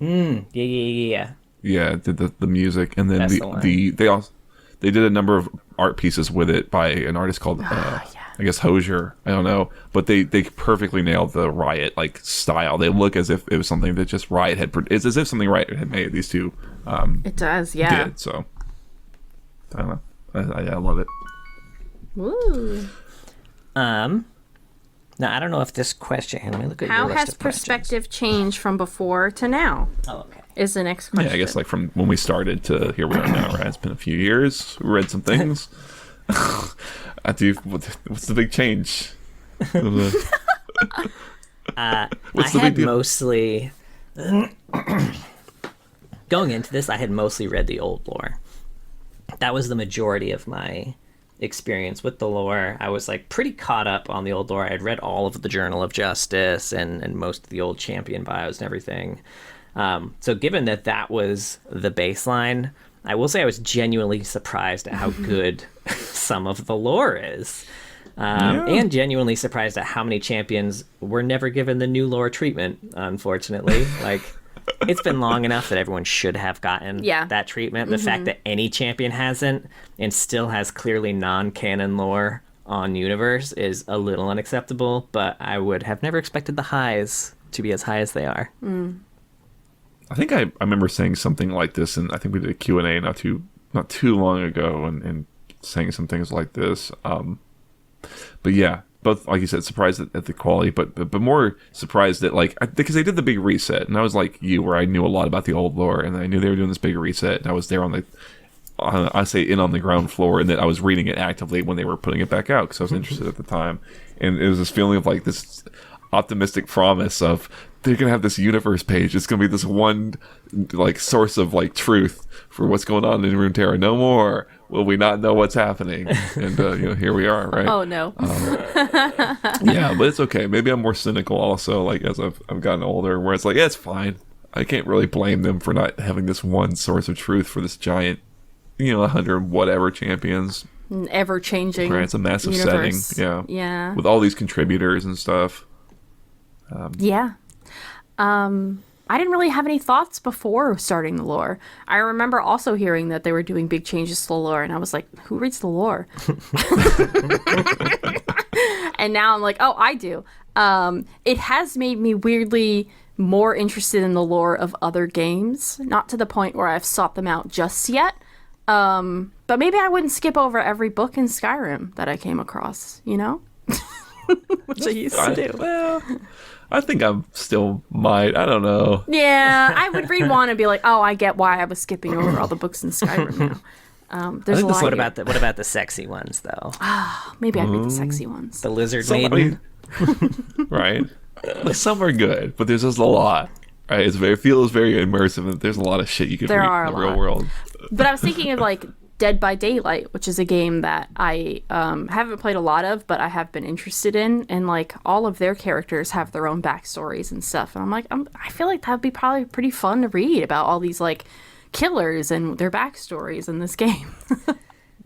Yeah. Yeah, did the music, and then That's they did a number of art pieces with it by an artist called I guess Hosier. I don't know, but they perfectly nailed the Riot like style. They look as if it was something that just Riot had. It's as if something Riot had made. These two. It does, yeah. Did so. I don't know. I love it. Woo. Now I don't know if this question. Let me look at How your list has of questions. perspective changed from before to now? Oh, okay. Is the next question. Yeah, I guess like from when we started to here we are now. Right, it's been a few years. We read some things. What's the big change? I had mostly going into this. I had mostly read the old lore. That was the majority of my experience with the lore. I was like pretty caught up on the old lore. I had read all of the Journal of Justice and most of the old champion bios and everything. So given that was the baseline, I will say I was genuinely surprised at how good some of the lore is. And genuinely surprised at how many champions were never given the new lore treatment, unfortunately. Like, it's been long enough that everyone should have gotten that treatment. The fact that any champion hasn't and still has clearly non-canon lore on Universe is a little unacceptable, but I would have never expected the highs to be as high as they are. I think I remember saying something like this, and I think we did a Q&A not too long ago, and saying some things like this. But yeah, both, like you said, surprised at the quality, but more surprised that, like, because they did the big reset, and I was like you, where I knew a lot about the old lore, and I knew they were doing this big reset, and I was there on the, I say in on the ground floor, and that I was reading it actively when they were putting it back out, because I was interested at the time, and it was this feeling of like this optimistic promise of they're gonna have this universe page. It's gonna be this one like source of like truth for what's going on in Runeterra. No more will we not know what's happening, and here we are, right? Oh no. Yeah, but it's okay. Maybe I'm more cynical also, like as I've gotten older, where it's like, yeah, it's fine. I can't really blame them for not having this one source of truth for this giant, 100 whatever champions. An ever-changing. Right, it's a massive universe. setting. Yeah. Yeah. With all these contributors and stuff. Yeah. I didn't really have any thoughts before starting the lore. I remember also hearing that they were doing big changes to the lore, and I was like, who reads the lore? And now I'm like, oh, I do. It has made me weirdly more interested in the lore of other games, not to the point where I've sought them out just yet. But maybe I wouldn't skip over every book in Skyrim that I came across, Which I used to do. Well, I think I'm still might. I don't know. Yeah, I would read one and be like, oh, I get why I was skipping over all the books in Skyrim now. There's a lot. What about the sexy ones though? Maybe I'd read the sexy ones. The lizard maiden. Right. Like, some are good, but there's just a lot. Right. It feels very immersive, and there's a lot of shit you could read in the real world. But I was thinking of like Dead by Daylight, which is a game that I haven't played a lot of, but I have been interested in, and like all of their characters have their own backstories and stuff, and I'm like, I feel like that'd be probably pretty fun to read about all these like killers and their backstories in this game.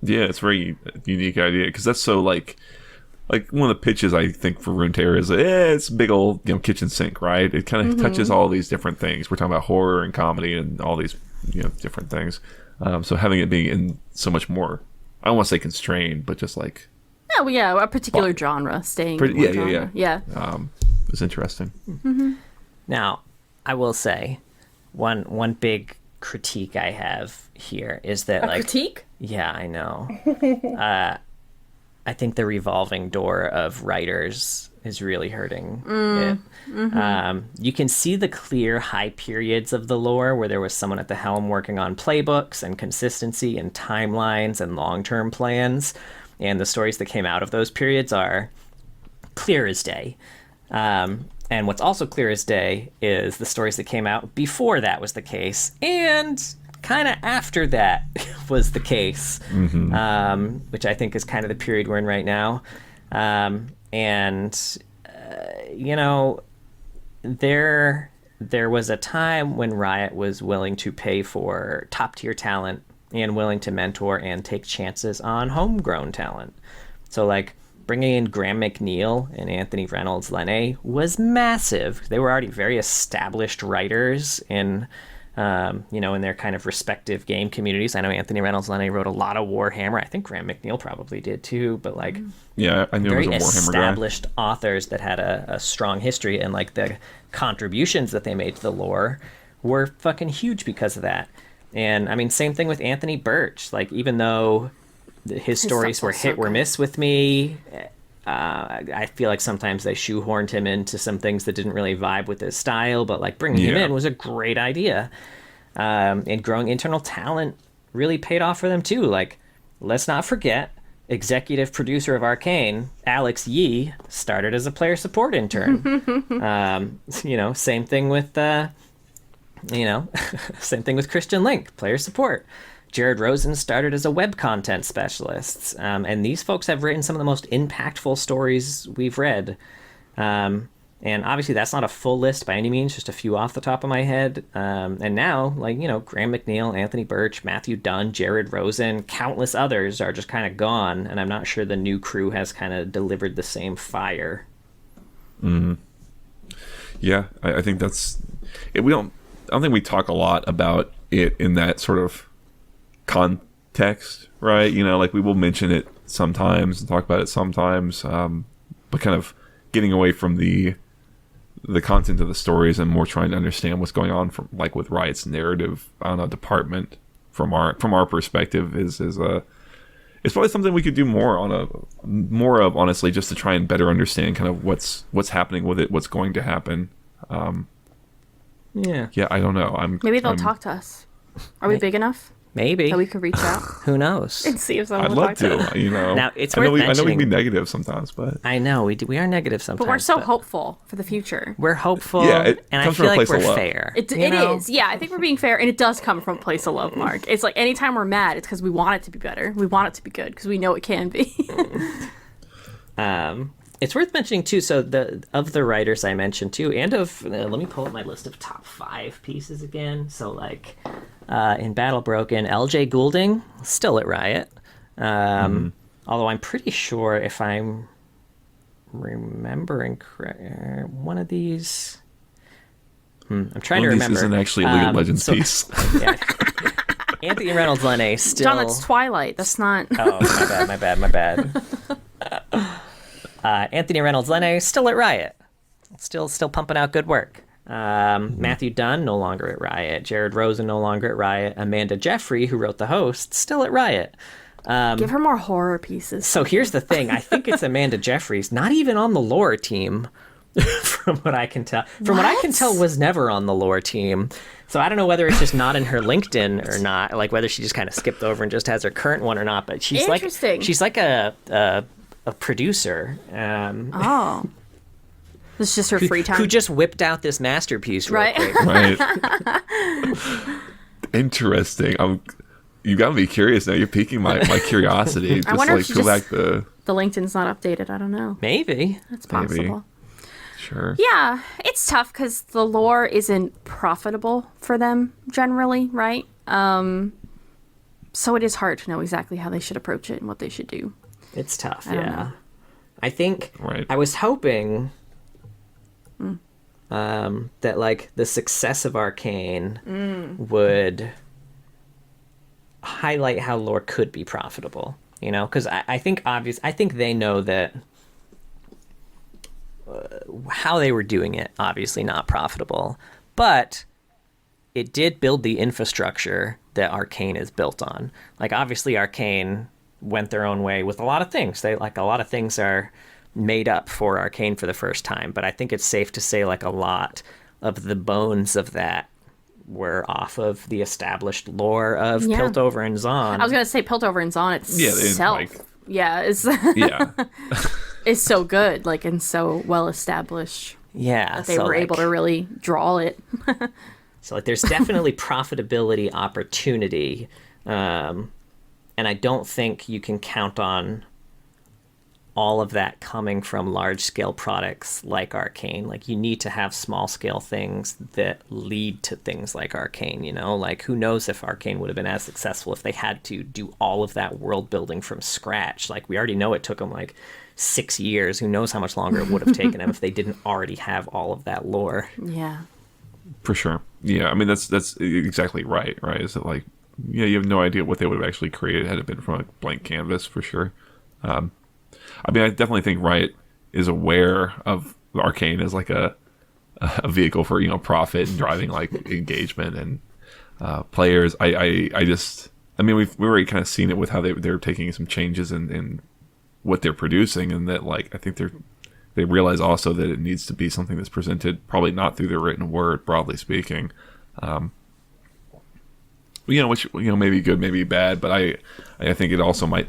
Yeah, it's a very unique idea, because that's so like one of the pitches I think for Runeterra is it's a big old kitchen sink, right? It kind of touches all these different things. We're talking about horror and comedy and all these different things. So having it being in so much more, I don't want to say constrained, but just like a particular genre, staying in one genre. Yeah. It's interesting. Mm-hmm. Now, I will say, one big critique I have here is that critique? Yeah, I know. I think the revolving door of writers is really hurting it. Mm-hmm. You can see the clear high periods of the lore where there was someone at the helm working on playbooks and consistency and timelines and long-term plans. And the stories that came out of those periods are clear as day. And what's also clear as day is the stories that came out before that was the case, and kind of after that was the case, which I think is kind of the period we're in right now. There was a time when Riot was willing to pay for top-tier talent and willing to mentor and take chances on homegrown talent. So, like, bringing in Graham McNeil and Anthony Reynolds Lene was massive. They were already very established writers in their kind of respective game communities. I know Anthony Reynolds Lene wrote a lot of Warhammer. I think Graham McNeil probably did too, but like, yeah, I knew very he was a Warhammer established authors that had a strong history, and like the contributions that they made to the lore were fucking huge because of that. And I mean, same thing with Anthony Birch. Like, even though his stories were hit or miss with me, I feel like sometimes they shoehorned him into some things that didn't really vibe with his style, but like bringing him in was a great idea. And growing internal talent really paid off for them too. Like, let's not forget, executive producer of Arcane, Alex Yee, started as a player support intern. Same thing with same thing with Christian Link, player support. Jared Rosen started as a web content specialist, and these folks have written some of the most impactful stories we've read. And obviously that's not a full list by any means, just a few off the top of my head. And now, Graham McNeil, Anthony Birch, Matthew Dunn, Jared Rosen, countless others are just kind of gone, and I'm not sure the new crew has kind of delivered the same fire. Mm-hmm. Yeah, I think that's it. I don't think we talk a lot about it in that sort of context, right? Like, we will mention it sometimes and talk about it sometimes, but kind of getting away from the the content of the stories and more trying to understand what's going on from like with Riot's narrative, I don't know, department from our perspective is it's probably something we could do more of, honestly, just to try and better understand kind of what's happening with it, what's going to happen. Yeah, I don't know. Maybe they'll talk to us. Are we big enough Maybe. that we could reach out Who knows? and see if someone I'd will love talk to us? to. You know, Now, it's I know worth I know we can be mentioning- negative sometimes, but I know we are negative sometimes. But we're so hopeful for the future. We're hopeful, Yeah, it and I comes feel from a like place of we're love. fair. It you know? is. Yeah, I think we're being fair, and it does come from a place of love, Mark. It's like anytime we're mad, it's because we want it to be better. We want it to be good because we know it can be. It's worth mentioning too. So of the writers I mentioned too, and let me pull up my list of top 5 pieces again. So like in Battle Broken, L.J. Goulding still at Riot. Although I'm pretty sure if I'm remembering correct, one of these. I'm trying to one of these remember. isn't actually a League of Legends piece. Yeah. Anthony Reynolds-Lene still. John, that's Twilight. That's not. Oh, my bad. Anthony Reynolds-Lene still at Riot, still pumping out good work. Matthew Dunn no longer at Riot. Jared Rosen no longer at Riot. Amanda Jeffrey, who wrote The Host, still at Riot. Give her more horror pieces. So here's the thing: I think it's Amanda Jeffries, not even on the lore team, from what I can tell. From what I can tell, was never on the lore team. So I don't know whether it's just not in her LinkedIn or not, like whether she just kind of skipped over and just has her current one or not. But she's like a producer. Oh. This is just her free time. Who just whipped out this masterpiece real Right. quick. Right. Interesting. You got me curious now. You're piquing my curiosity. Just wonder if like she go just- back to The LinkedIn's not updated. I don't know. Maybe. That's Maybe. possible. sure. Yeah, it's tough because the lore isn't profitable for them generally, right? So it is hard to know exactly how they should approach it and what they should do. It's tough, don't yeah. know. I think Right. I was hoping that like the success of Arcane would highlight how lore could be profitable, you know, because I think I think they know that how they were doing it, obviously not profitable, but it did build the infrastructure that Arcane is built on. Like obviously Arcane went their own way with a lot of things. They like a lot of things are made up for Arcane for the first time, but I think it's safe to say like a lot of the bones of that were off of the established lore of Yeah. Piltover and Zon. I was gonna say Piltover and Zon itself. like- It's Yeah. is so good, like and so well established. yeah, They were able to really draw it. So like there's definitely profitability opportunity. And I don't think you can count on all of that coming from large scale products like Arcane. Like you need to have small scale things that lead to things like Arcane, you know? Like who knows if Arcane would have been as successful if they had to do all of that world building from scratch. Like we already know it took them like 6 years. Who knows how much longer it would have taken them if they didn't already have all of that lore. Yeah. For sure. Yeah, I mean that's exactly right. Is it like, yeah, you have no idea what they would have actually created had it been from a blank canvas, for sure. I mean, I definitely think Riot is aware of Arcane as like a vehicle for, you know, profit and driving like engagement and players. I mean we've already kind of seen it with how they're taking some changes in what they're producing, and that like I think they realize also that it needs to be something that's presented probably not through the written word, broadly speaking. You know, which, you know, maybe good, maybe bad, but I think it also might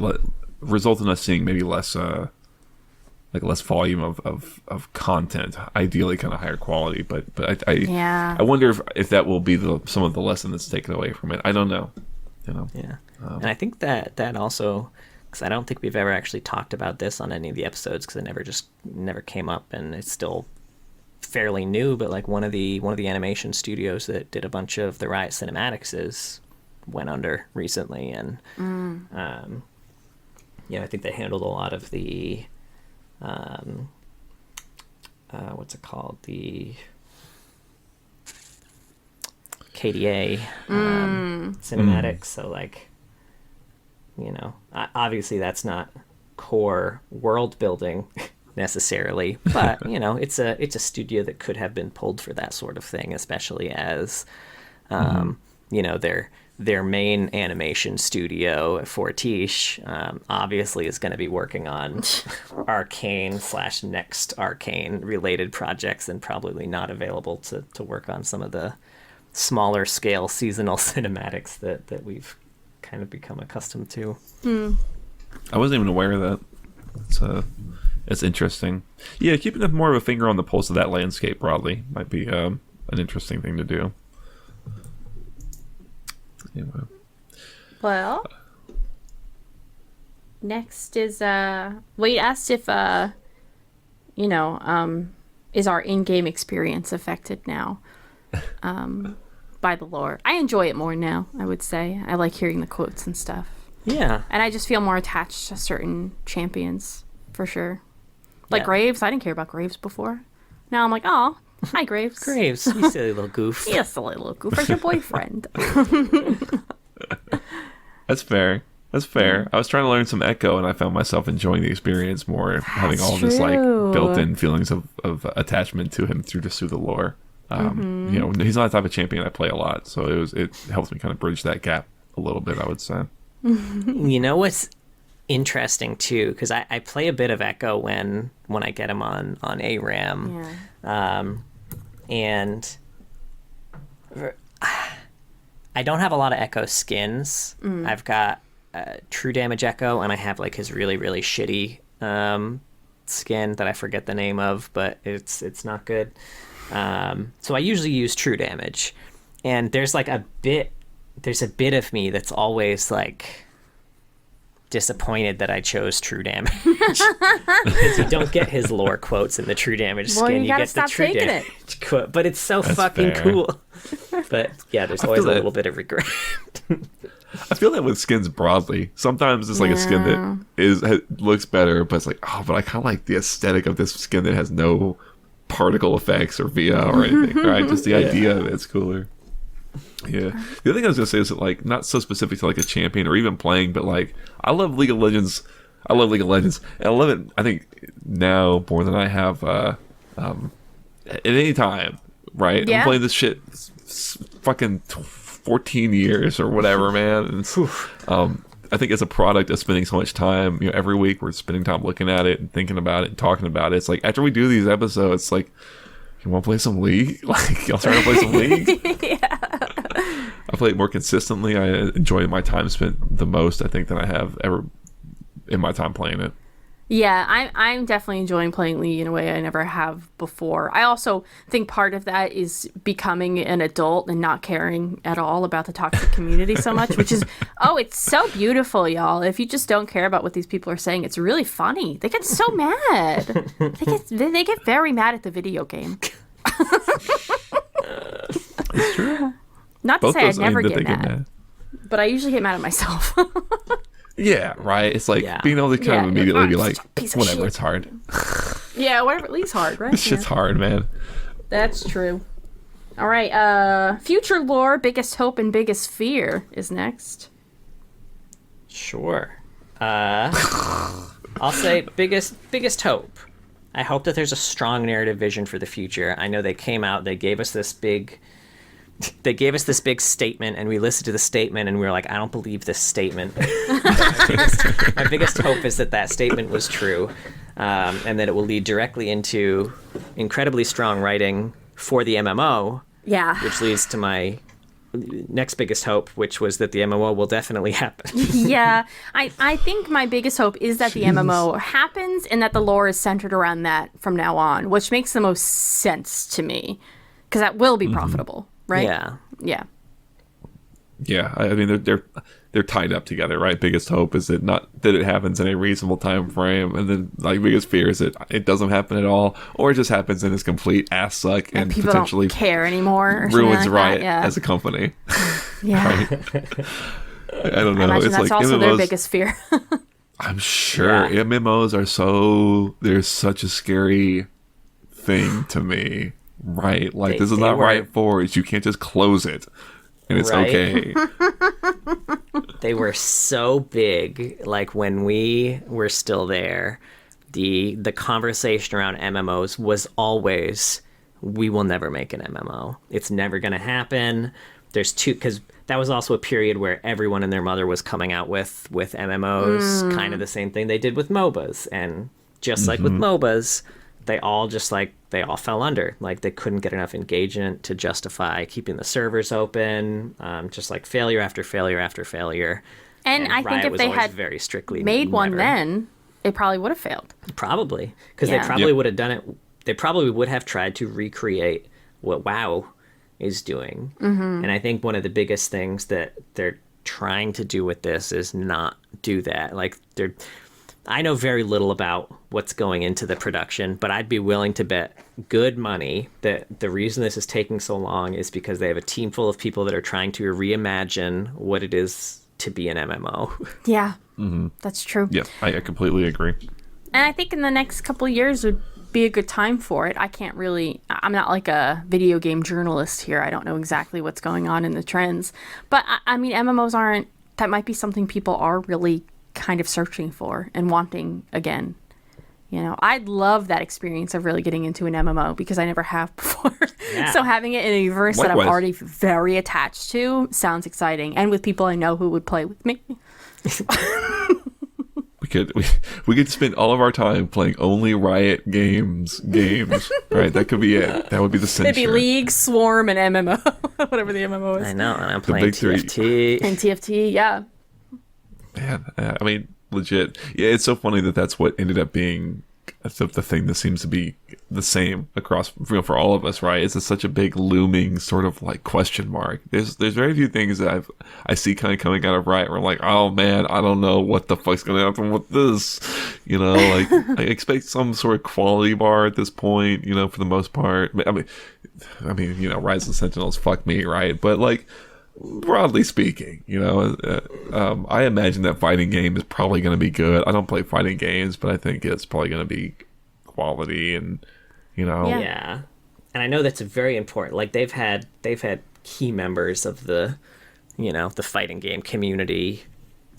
result in us seeing maybe less less volume of content, ideally kind of higher quality, but Yeah. I wonder if that will be some of the lesson that's taken away from it. I don't know, you know. Yeah. And I think that also, because I don't think we've ever actually talked about this on any of the episodes because it never came up, and it's still fairly new, but like one of the animation studios that did a bunch of the Riot cinematics went under recently, and yeah, I think they handled a lot of the what's it called, the KDA cinematics. So like, you know, obviously that's not core world building necessarily, but it's a studio that could have been pulled for that sort of thing, especially as their main animation studio, Fortiche, obviously is going to be working on Arcane / next Arcane related projects, and probably not available to work on some of the smaller scale seasonal cinematics that we've kind of become accustomed to. I wasn't even aware of that. It's interesting. Yeah, keeping more of a finger on the pulse of that landscape broadly might be an interesting thing to do. Anyway. Well, next is Wade asked if is our in-game experience affected now by the lore. I enjoy it more now, I would say. I like hearing the quotes and stuff. Yeah. And I just feel more attached to certain champions, for sure. Like Graves, I didn't care about Graves before. Now I'm like, oh, hi, Graves. Graves, you silly little goof. Yes, silly little goof. Where's your boyfriend? That's fair. I was trying to learn some Echo, and I found myself enjoying the experience more, having all this like built-in feelings of attachment to him through the lore. He's not the type of champion I play a lot, so it helps me kind of bridge that gap a little bit, I would say. You know what's interesting too, because I play a bit of Echo when I get him on ARAM, and I don't have a lot of Echo skins. I've got True Damage Echo, and I have like his really really shitty skin that I forget the name of, but it's not good. So I usually use True Damage, and there's a bit of me that's always like disappointed that I chose True Damage, because you don't get his lore quotes in the True Damage skin. You get the True Damage quote, but it's so fucking cool. But yeah, there's always a little bit of regret. I feel that with skins broadly. Sometimes it's like a skin that looks better, but it's like, oh, but I kind of like the aesthetic of this skin that has no particle effects or VIA or anything, right? Just the idea of it's cooler. Yeah. The other thing I was gonna say is that, like, not so specific to like a champion or even playing, but like I love League of Legends. And I love it. I think now more than I have at any time. Right? Yeah. I'm playing this shit fucking 14 years or whatever, man. And I think it's a product of spending so much time. Every week we're spending time looking at it and thinking about it and talking about it. It's like after we do these episodes, like, you want to play some League? Like, y'all trying to play some League? Yeah. I play it more consistently. I enjoy my time spent the most, I think, than I have ever in my time playing it. Yeah, I'm definitely enjoying playing League in a way I never have before. I also think part of that is becoming an adult and not caring at all about the toxic community so much, which is, it's so beautiful, y'all. If you just don't care about what these people are saying, it's really funny. They get so mad. They get very mad at the video game. It's true. Not to say I'd never get mad, but I usually get mad at myself. Yeah, right. It's like being able to kind of immediately be like, whatever, it's hard. Yeah, whatever. League's hard, right? This shit's hard, man. That's true. All right. Future lore, biggest hope and biggest fear is next. Sure. I'll say biggest hope. I hope that there's a strong narrative vision for the future. I know they came out, they gave us this big statement, and we listened to the statement and we were like, I don't believe this statement. My biggest hope is that statement was true, and that it will lead directly into incredibly strong writing for the MMO. Yeah. Which leads to my next biggest hope, which was that the MMO will definitely happen. Yeah. I think my biggest hope is that the MMO happens and that the lore is centered around that from now on, which makes the most sense to me, because that will be profitable. Right? Yeah. I mean, they're tied up together, right? Biggest hope is that it happens in a reasonable time frame, and then like biggest fear is that it doesn't happen at all, or it just happens in its complete ass suck and people potentially don't care anymore, or ruins like Riot that. as a company. Yeah. Right? I don't know. I imagine it's that's like also MMOs, their biggest fear. I'm sure MMOs are they're such a scary thing to me. Right, like this is not right for it. You can't just close it, and it's okay. They were so big, like when we were still there, the conversation around MMOs was always, we will never make an MMO. It's never going to happen. There's because that was also a period where everyone and their mother was coming out with MMOs, kind of the same thing they did with MOBAs. And just like with MOBAs, they all fell under. Like, they couldn't get enough engagement to justify keeping the servers open, just like failure after failure after failure. And I think Riot if they had very strictly made one never. Then, it probably would have failed. Probably. Because Yeah. they probably would have done it. They probably would have tried to recreate what WoW is doing. And I think one of the biggest things that they're trying to do with this is not do that. Like, I know very little about what's going into the production, but I'd be willing to bet good money that the reason this is taking so long is because they have a team full of people that are trying to reimagine what it is to be an MMO. Yeah, that's true. Yeah, I completely agree. And I think in the next couple of years would be a good time for it. I'm not like a video game journalist here. I don't know exactly what's going on in the trends. But I mean, MMOs that might be something people are really kind of searching for and wanting again. You know, I'd love that experience of really getting into an MMO because I never have before. Yeah. So having it in a universe that I'm Likewise. already very attached to sounds exciting. And with people I know who would play with me. We could spend all of our time playing only Riot games, right? That could be it. That would be the censure. It'd be League, Swarm, and MMO. Whatever the MMO is. I know, and I'm playing big three. TFT. And TFT, yeah. Man, I mean, legit. Yeah, it's so funny that that's what ended up being the thing that seems to be the same across for all of us, right? It's such a big looming sort of like question mark. There's very few things that I see kind of coming out of Riot where I'm like, oh man, I don't know what the fuck's gonna happen with this. You know, like I expect some sort of quality bar at this point. You know, for the most part. I mean, you know, Rise of the Sentinels, fuck me, right? But like, broadly speaking, you know, I imagine that fighting game is probably going to be good. I don't play fighting games, but I think it's probably going to be quality, and you know, Yeah. And I know that's very important. Like, they've had key members of the fighting game community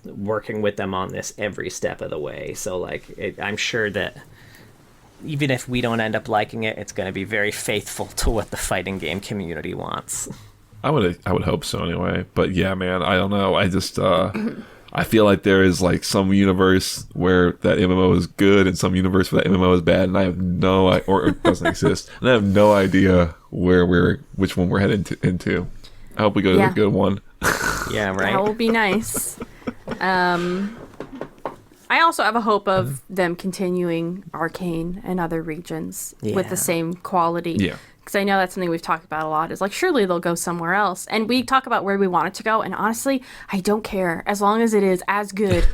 working with them on this every step of the way. So like, I'm sure that even if we don't end up liking it, it's going to be very faithful to what the fighting game community wants. I would hope so anyway. But yeah, man, I don't know. I just I feel like there is like some universe where that MMO is good and some universe where that MMO is bad, and I have or it doesn't exist, and I have no idea which one we're heading into. I hope we go to the good one. Yeah, right. That will be nice. I also have a hope of them continuing Arcane and other regions with the same quality. Yeah. Because I know that's something we've talked about a lot, is like, surely they'll go somewhere else. And we talk about where we want it to go, and honestly, I don't care. As long as it is as good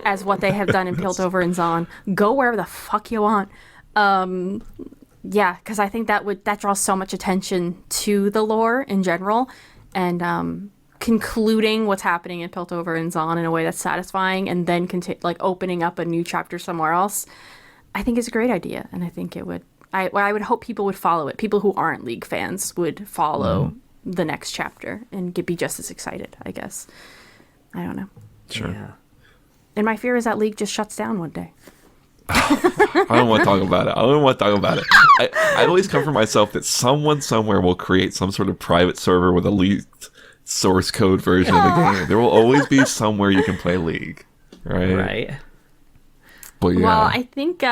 as what they have done in Piltover and Zon, go wherever the fuck you want. Yeah, because I think that draws so much attention to the lore in general, and concluding what's happening in Piltover and Zon in a way that's satisfying, and then opening up a new chapter somewhere else, I think is a great idea, and I think it would. I would hope people would follow it. People who aren't League fans would follow the next chapter and be just as excited, I guess. I don't know. Sure. Yeah. And my fear is that League just shuts down one day. I don't want to talk about it. I always comfort myself that someone somewhere will create some sort of private server with a leaked source code version of the game. There will always be somewhere you can play League, right? Right. But yeah. Well, I think...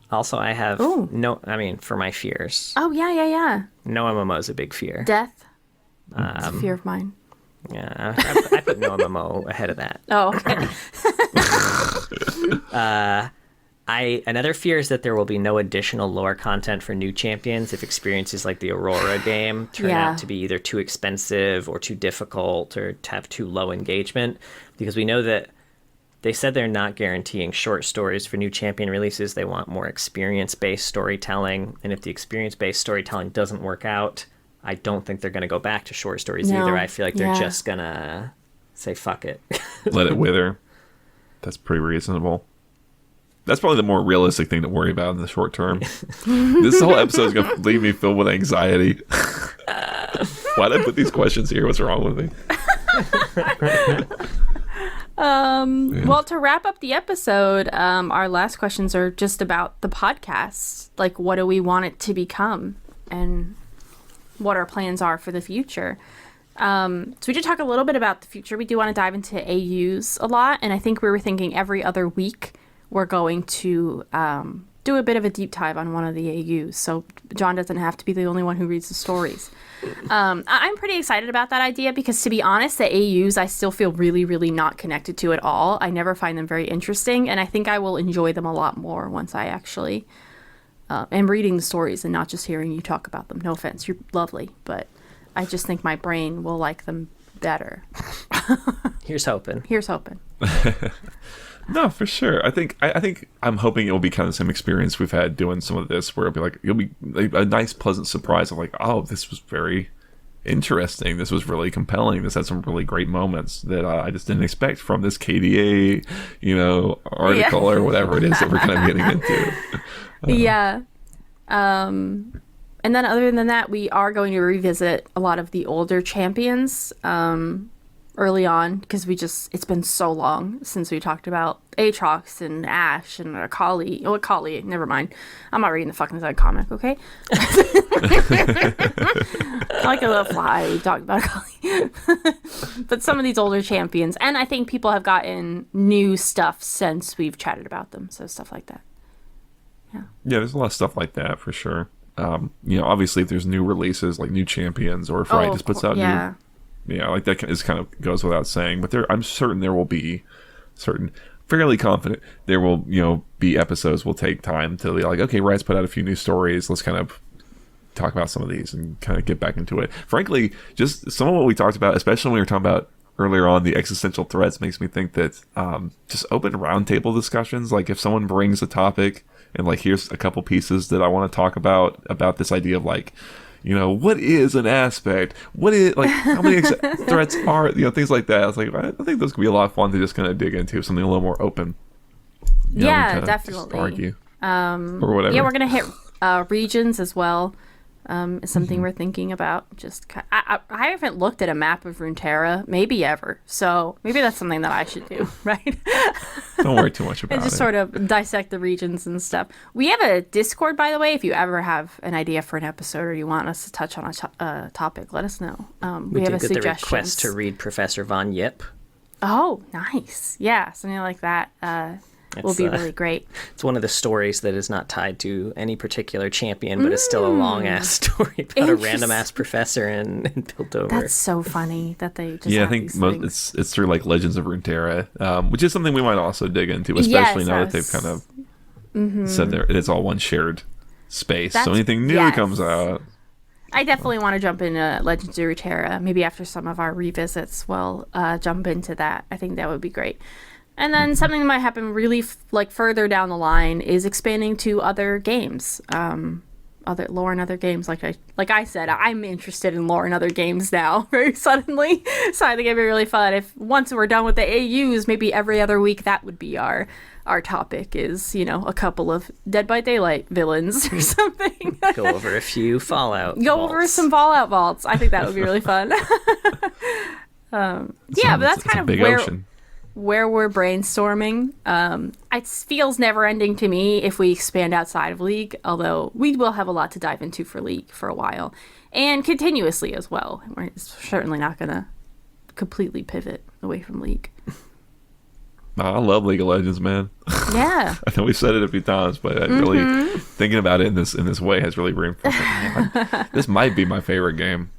Also, I have for my fears. Oh, yeah. No MMO is a big fear. Death. It's a fear of mine. Yeah, I put no MMO ahead of that. Oh, okay. Another fear is that there will be no additional lore content for new champions if experiences like the Aurora game turn out to be either too expensive or too difficult or to have too low engagement, because we know that they said they're not guaranteeing short stories for new champion releases. They want more experience-based storytelling, and if the experience-based storytelling doesn't work out, I don't think they're going to go back to short stories either. I feel like they're just going to say, fuck it. Let it wither. That's pretty reasonable. That's probably the more realistic thing to worry about in the short term. This whole episode is going to leave me filled with anxiety. Why did I put these questions here? What's wrong with me? Well, to wrap up the episode, our last questions are just about the podcast. Like, what do we want it to become, and what our plans are for the future. So we did talk a little bit about the future. We do want to dive into AUs a lot, and I think we were thinking every other week we're going to do a bit of a deep dive on one of the AUs, so John doesn't have to be the only one who reads the stories. I'm pretty excited about that idea because, to be honest, the AUs I still feel really, really not connected to at all. I never find them very interesting, and I think I will enjoy them a lot more once I actually am reading the stories and not just hearing you talk about them. No offense, you're lovely, but I just think my brain will like them better. Here's hoping. Here's hoping. No, for sure. I think I'm hoping it'll be kind of the same experience we've had doing some of this, where it'll be like a nice, pleasant surprise of like, oh, this was very interesting. This was really compelling. This had some really great moments that I just didn't expect from this KDA, article or whatever it is that we're kind of getting into. Yeah. And then other than that, we are going to revisit a lot of the older champions early on, because it's been so long since we talked about Aatrox and Ashe and Akali. Oh, Akali, never mind. I'm not reading the fucking Zed comic, okay? Like a little fly, we talked about Akali. But some of these older champions, and I think people have gotten new stuff since we've chatted about them, so stuff like that. Yeah, there's a lot of stuff like that for sure. Obviously if there's new releases, like new champions, or if Riot just puts out new, like that is kind of goes without saying. But I'm certain there will be fairly confident there will, be episodes will take time to be like, okay, Riot's put out a few new stories. Let's kind of talk about some of these and kind of get back into it. Frankly, just some of what we talked about, especially when we were talking about earlier on the existential threats, makes me think that just open roundtable discussions, like if someone brings a topic and like, here's a couple pieces that I want to talk about this idea of like, what is an aspect? What is, like, how many threats are, things like that. I was like, I think those could be a lot of fun to just kind of dig into, something a little more open. Yeah, definitely. Argue. Or whatever. Yeah, we're going to hit regions as well. Is something we're thinking about. Just I haven't looked at a map of Runeterra, maybe ever. So maybe that's something that I should do, right? Don't worry too much about it. And just sort of dissect the regions and stuff. We have a Discord, by the way. If you ever have an idea for an episode or you want us to touch on a topic, let us know. We have did a get the request to read Professor Von Yip. Oh, nice. Yeah, something like that. Will be really great. It's one of the stories that is not tied to any particular champion, but it's still a long-ass story about a random-ass professor in Piltover. That's so funny that they just I think it's through like Legends of Runeterra, which is something we might also dig into, especially now that they've kind of said it's all one shared space. So anything new comes out. I definitely want to jump into Legends of Runeterra. Maybe after some of our revisits, we'll jump into that. I think that would be great. And then something that might happen really further down the line is expanding to other games, other lore and other games. Like I said, I'm interested in lore and other games now very suddenly. So I think it'd be really fun if once we're done with the AUs, maybe every other week that would be our topic is, a couple of Dead by Daylight villains or something. Go over a few Fallout. Over some Fallout vaults. I think that would be really fun. But that's kind of where we're brainstorming. It feels never ending to me if we expand outside of League, although we will have a lot to dive into for League for a while and continuously as well. We're certainly not going to completely pivot away from League. I love League of Legends, man. Yeah. I know we've said it a few times, but I really thinking about it in this way has really reinforced it. This might be my favorite game.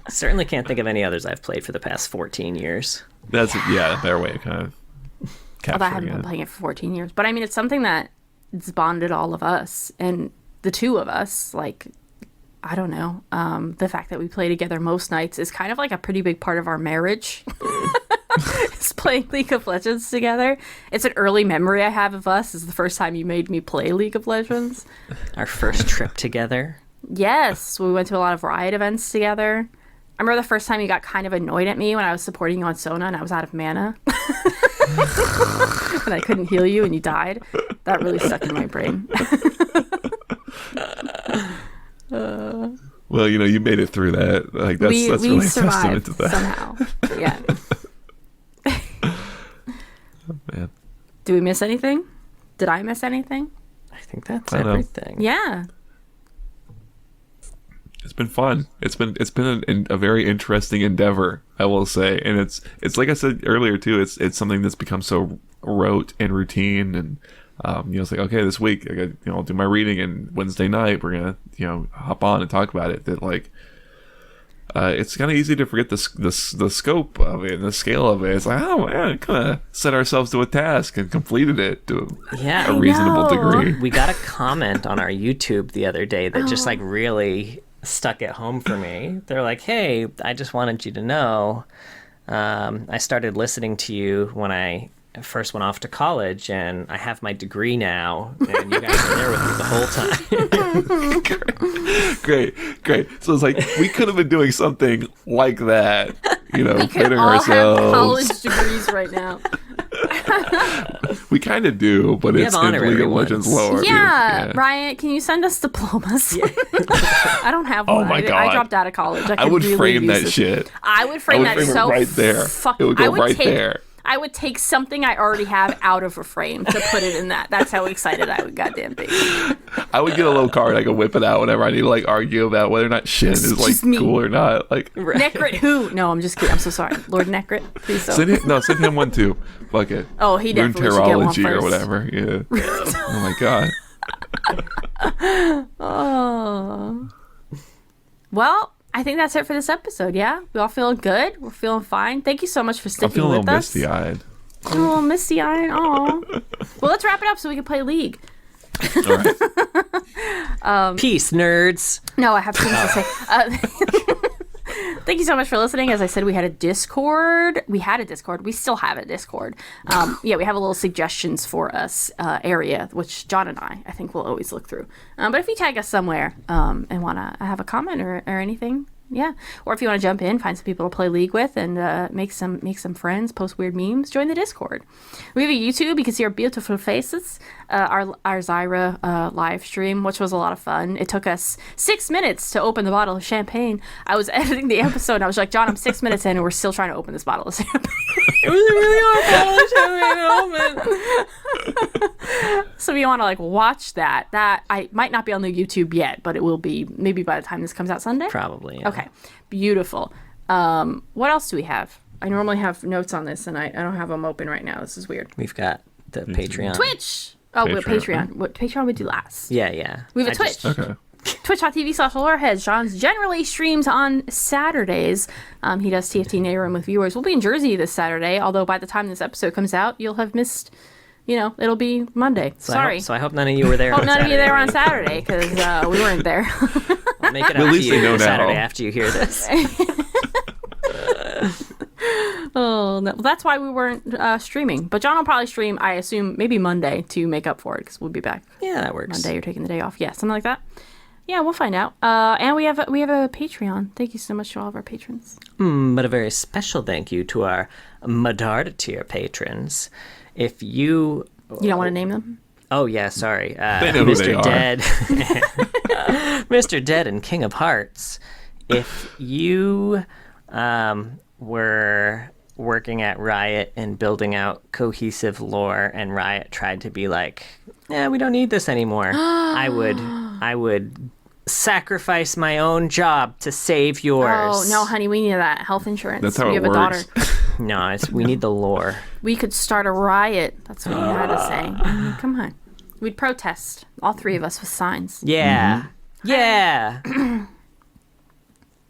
Certainly can't think of any others I've played for the past 14 years. That's a better way of kind of capturing Although I haven't been playing it for 14 years. But I mean, it's something that it's bonded all of us. And the two of us, like, I don't know. The fact that we play together most nights is kind of like a pretty big part of our marriage. It's playing League of Legends together. It's an early memory I have of us. Is the first time you made me play League of Legends. Our first trip together. Yes, we went to a lot of Riot events together. I remember the first time you got kind of annoyed at me when I was supporting you on Sona and I was out of mana. And I couldn't heal you and you died. That really stuck in my brain. Well, you made it through that. Like that's really a testament to that. Somehow. Yeah. Do we miss anything? Did I miss anything? I think that's I know. everything. Yeah. It's been fun. It's been a very interesting endeavor, I will say. And it's like I said earlier too. It's something that's become so rote and routine. And it's like, okay, this week I got, I'll do my reading, and Wednesday night we're gonna hop on and talk about it. That like. It's kind of easy to forget the scope of it and the scale of it. It's like, oh man, kind of set ourselves to a task and completed it to a reasonable degree. We got a comment on our YouTube the other day that just like really stuck it home for me. They're like, hey, I just wanted you to know, I started listening to you when I first went off to college, and I have my degree now, and you guys were there with me the whole time. Great. So it's like we could have been doing something like that, We could kidding all have ourselves. college degrees right now. We kind of do, but We it's have in League honorary of Legends ones. lower. Yeah, Ryan, can you send us diplomas? I don't have Oh one. my I God. dropped out of college. I would really frame use that this. shit. I would frame that it so right there. fucking. It would go right there. I would take something I already have out of a frame to put it in that. That's how excited I would goddamn be. I would get a little card. I could whip it out whenever I need to like argue about whether or not shit is like Excuse me. cool or not. Like Necrit who? No, I'm just kidding. I'm so sorry. Lord Necrit, please don't. send him one too. Fuck it. Oh, he Learn definitely should get one terrology or first. whatever. Yeah. Oh my god. Oh. Well, I think that's it for this episode, yeah? We all feeling good? We're feeling fine? Thank you so much for I'm sticking feeling a with little us. misty-eyed. Oh, misty-eyed. Oh. Well, let's wrap it up so we can play League. All right. Peace, nerds. No, I have things to say. Thank you so much for listening. As I said, we had a Discord. We still have a Discord. We have a little suggestions for us area, which John and I think will always look through. But if you tag us somewhere and want to have a comment or anything, yeah. Or if you want to jump in, find some people to play League with and make some friends, post weird memes, join the Discord. We have a YouTube. You can see our beautiful faces. Our Zyra live stream, which was a lot of fun. It took us 6 minutes to open the bottle of champagne. I was editing the episode and I was like, John, I'm 6 minutes in and we're still trying to open this bottle of champagne. It was a really hard bottle of champagne to open. So if you want to like watch that I might not be on the YouTube yet, but it will be maybe by the time this comes out Sunday. Probably. Yeah. Okay, beautiful. What else do we have? I normally have notes on this, and I don't have them open right now. This is weird. We've got the Patreon. Twitch. Oh, Patreon. Patreon. What Patreon would do last? Yeah. We have a Twitch. Okay. Twitch.tv/loreheads. Sean's generally streams on Saturdays. He does TFT Room with viewers. We'll be in Jersey this Saturday, although by the time this episode comes out, you'll have missed, it'll be Monday. Sorry. So I hope none of you were there. Hope none of you there on Saturday, because we weren't there. I'll make it At up to least they know you now. Saturday after you hear this. Oh, no. Well, that's why we weren't streaming. But John will probably stream, I assume, maybe Monday to make up for it, because we'll be back Yeah, that works. Monday. You're taking the day off. Yeah, something like that. Yeah, we'll find out. And we have a Patreon. Thank you so much to all of our patrons. But a very special thank you to our Medarda tier patrons. If you... You don't want to name them? Oh, yeah, sorry. They know who they are. Dead. Mr. Dead and King of Hearts. If you were working at Riot and building out cohesive lore, and Riot tried to be like, yeah, we don't need this anymore, I would sacrifice my own job to save yours. Oh, no, honey, we need that health insurance. That's how we it have works. a daughter. No, we need the lore. We could start a riot. That's what you had to say. I mean, come on. We'd protest, all three of us, with signs. Yeah. Yeah.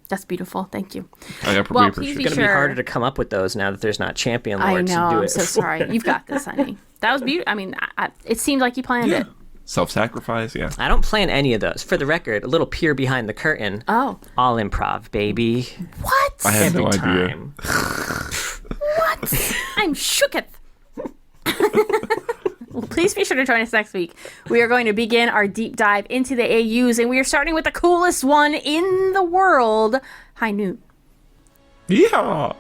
That's beautiful. Thank you. I Well, appreciate please it. be It's going to be sure. harder to come up with those now that there's not champion lore I know. to do I'm it. so sorry. You've got this, honey. That was beautiful. I mean, it seemed like you planned it. Self-sacrifice, yeah. I don't plan any of those. For the record, a little peer behind the curtain. Oh. All improv, baby. What? I had Every no idea. time. What? I'm shooketh. Well, please be sure to join us next week. We are going to begin our deep dive into the AUs, and we are starting with the coolest one in the world, High Noon. Yeah.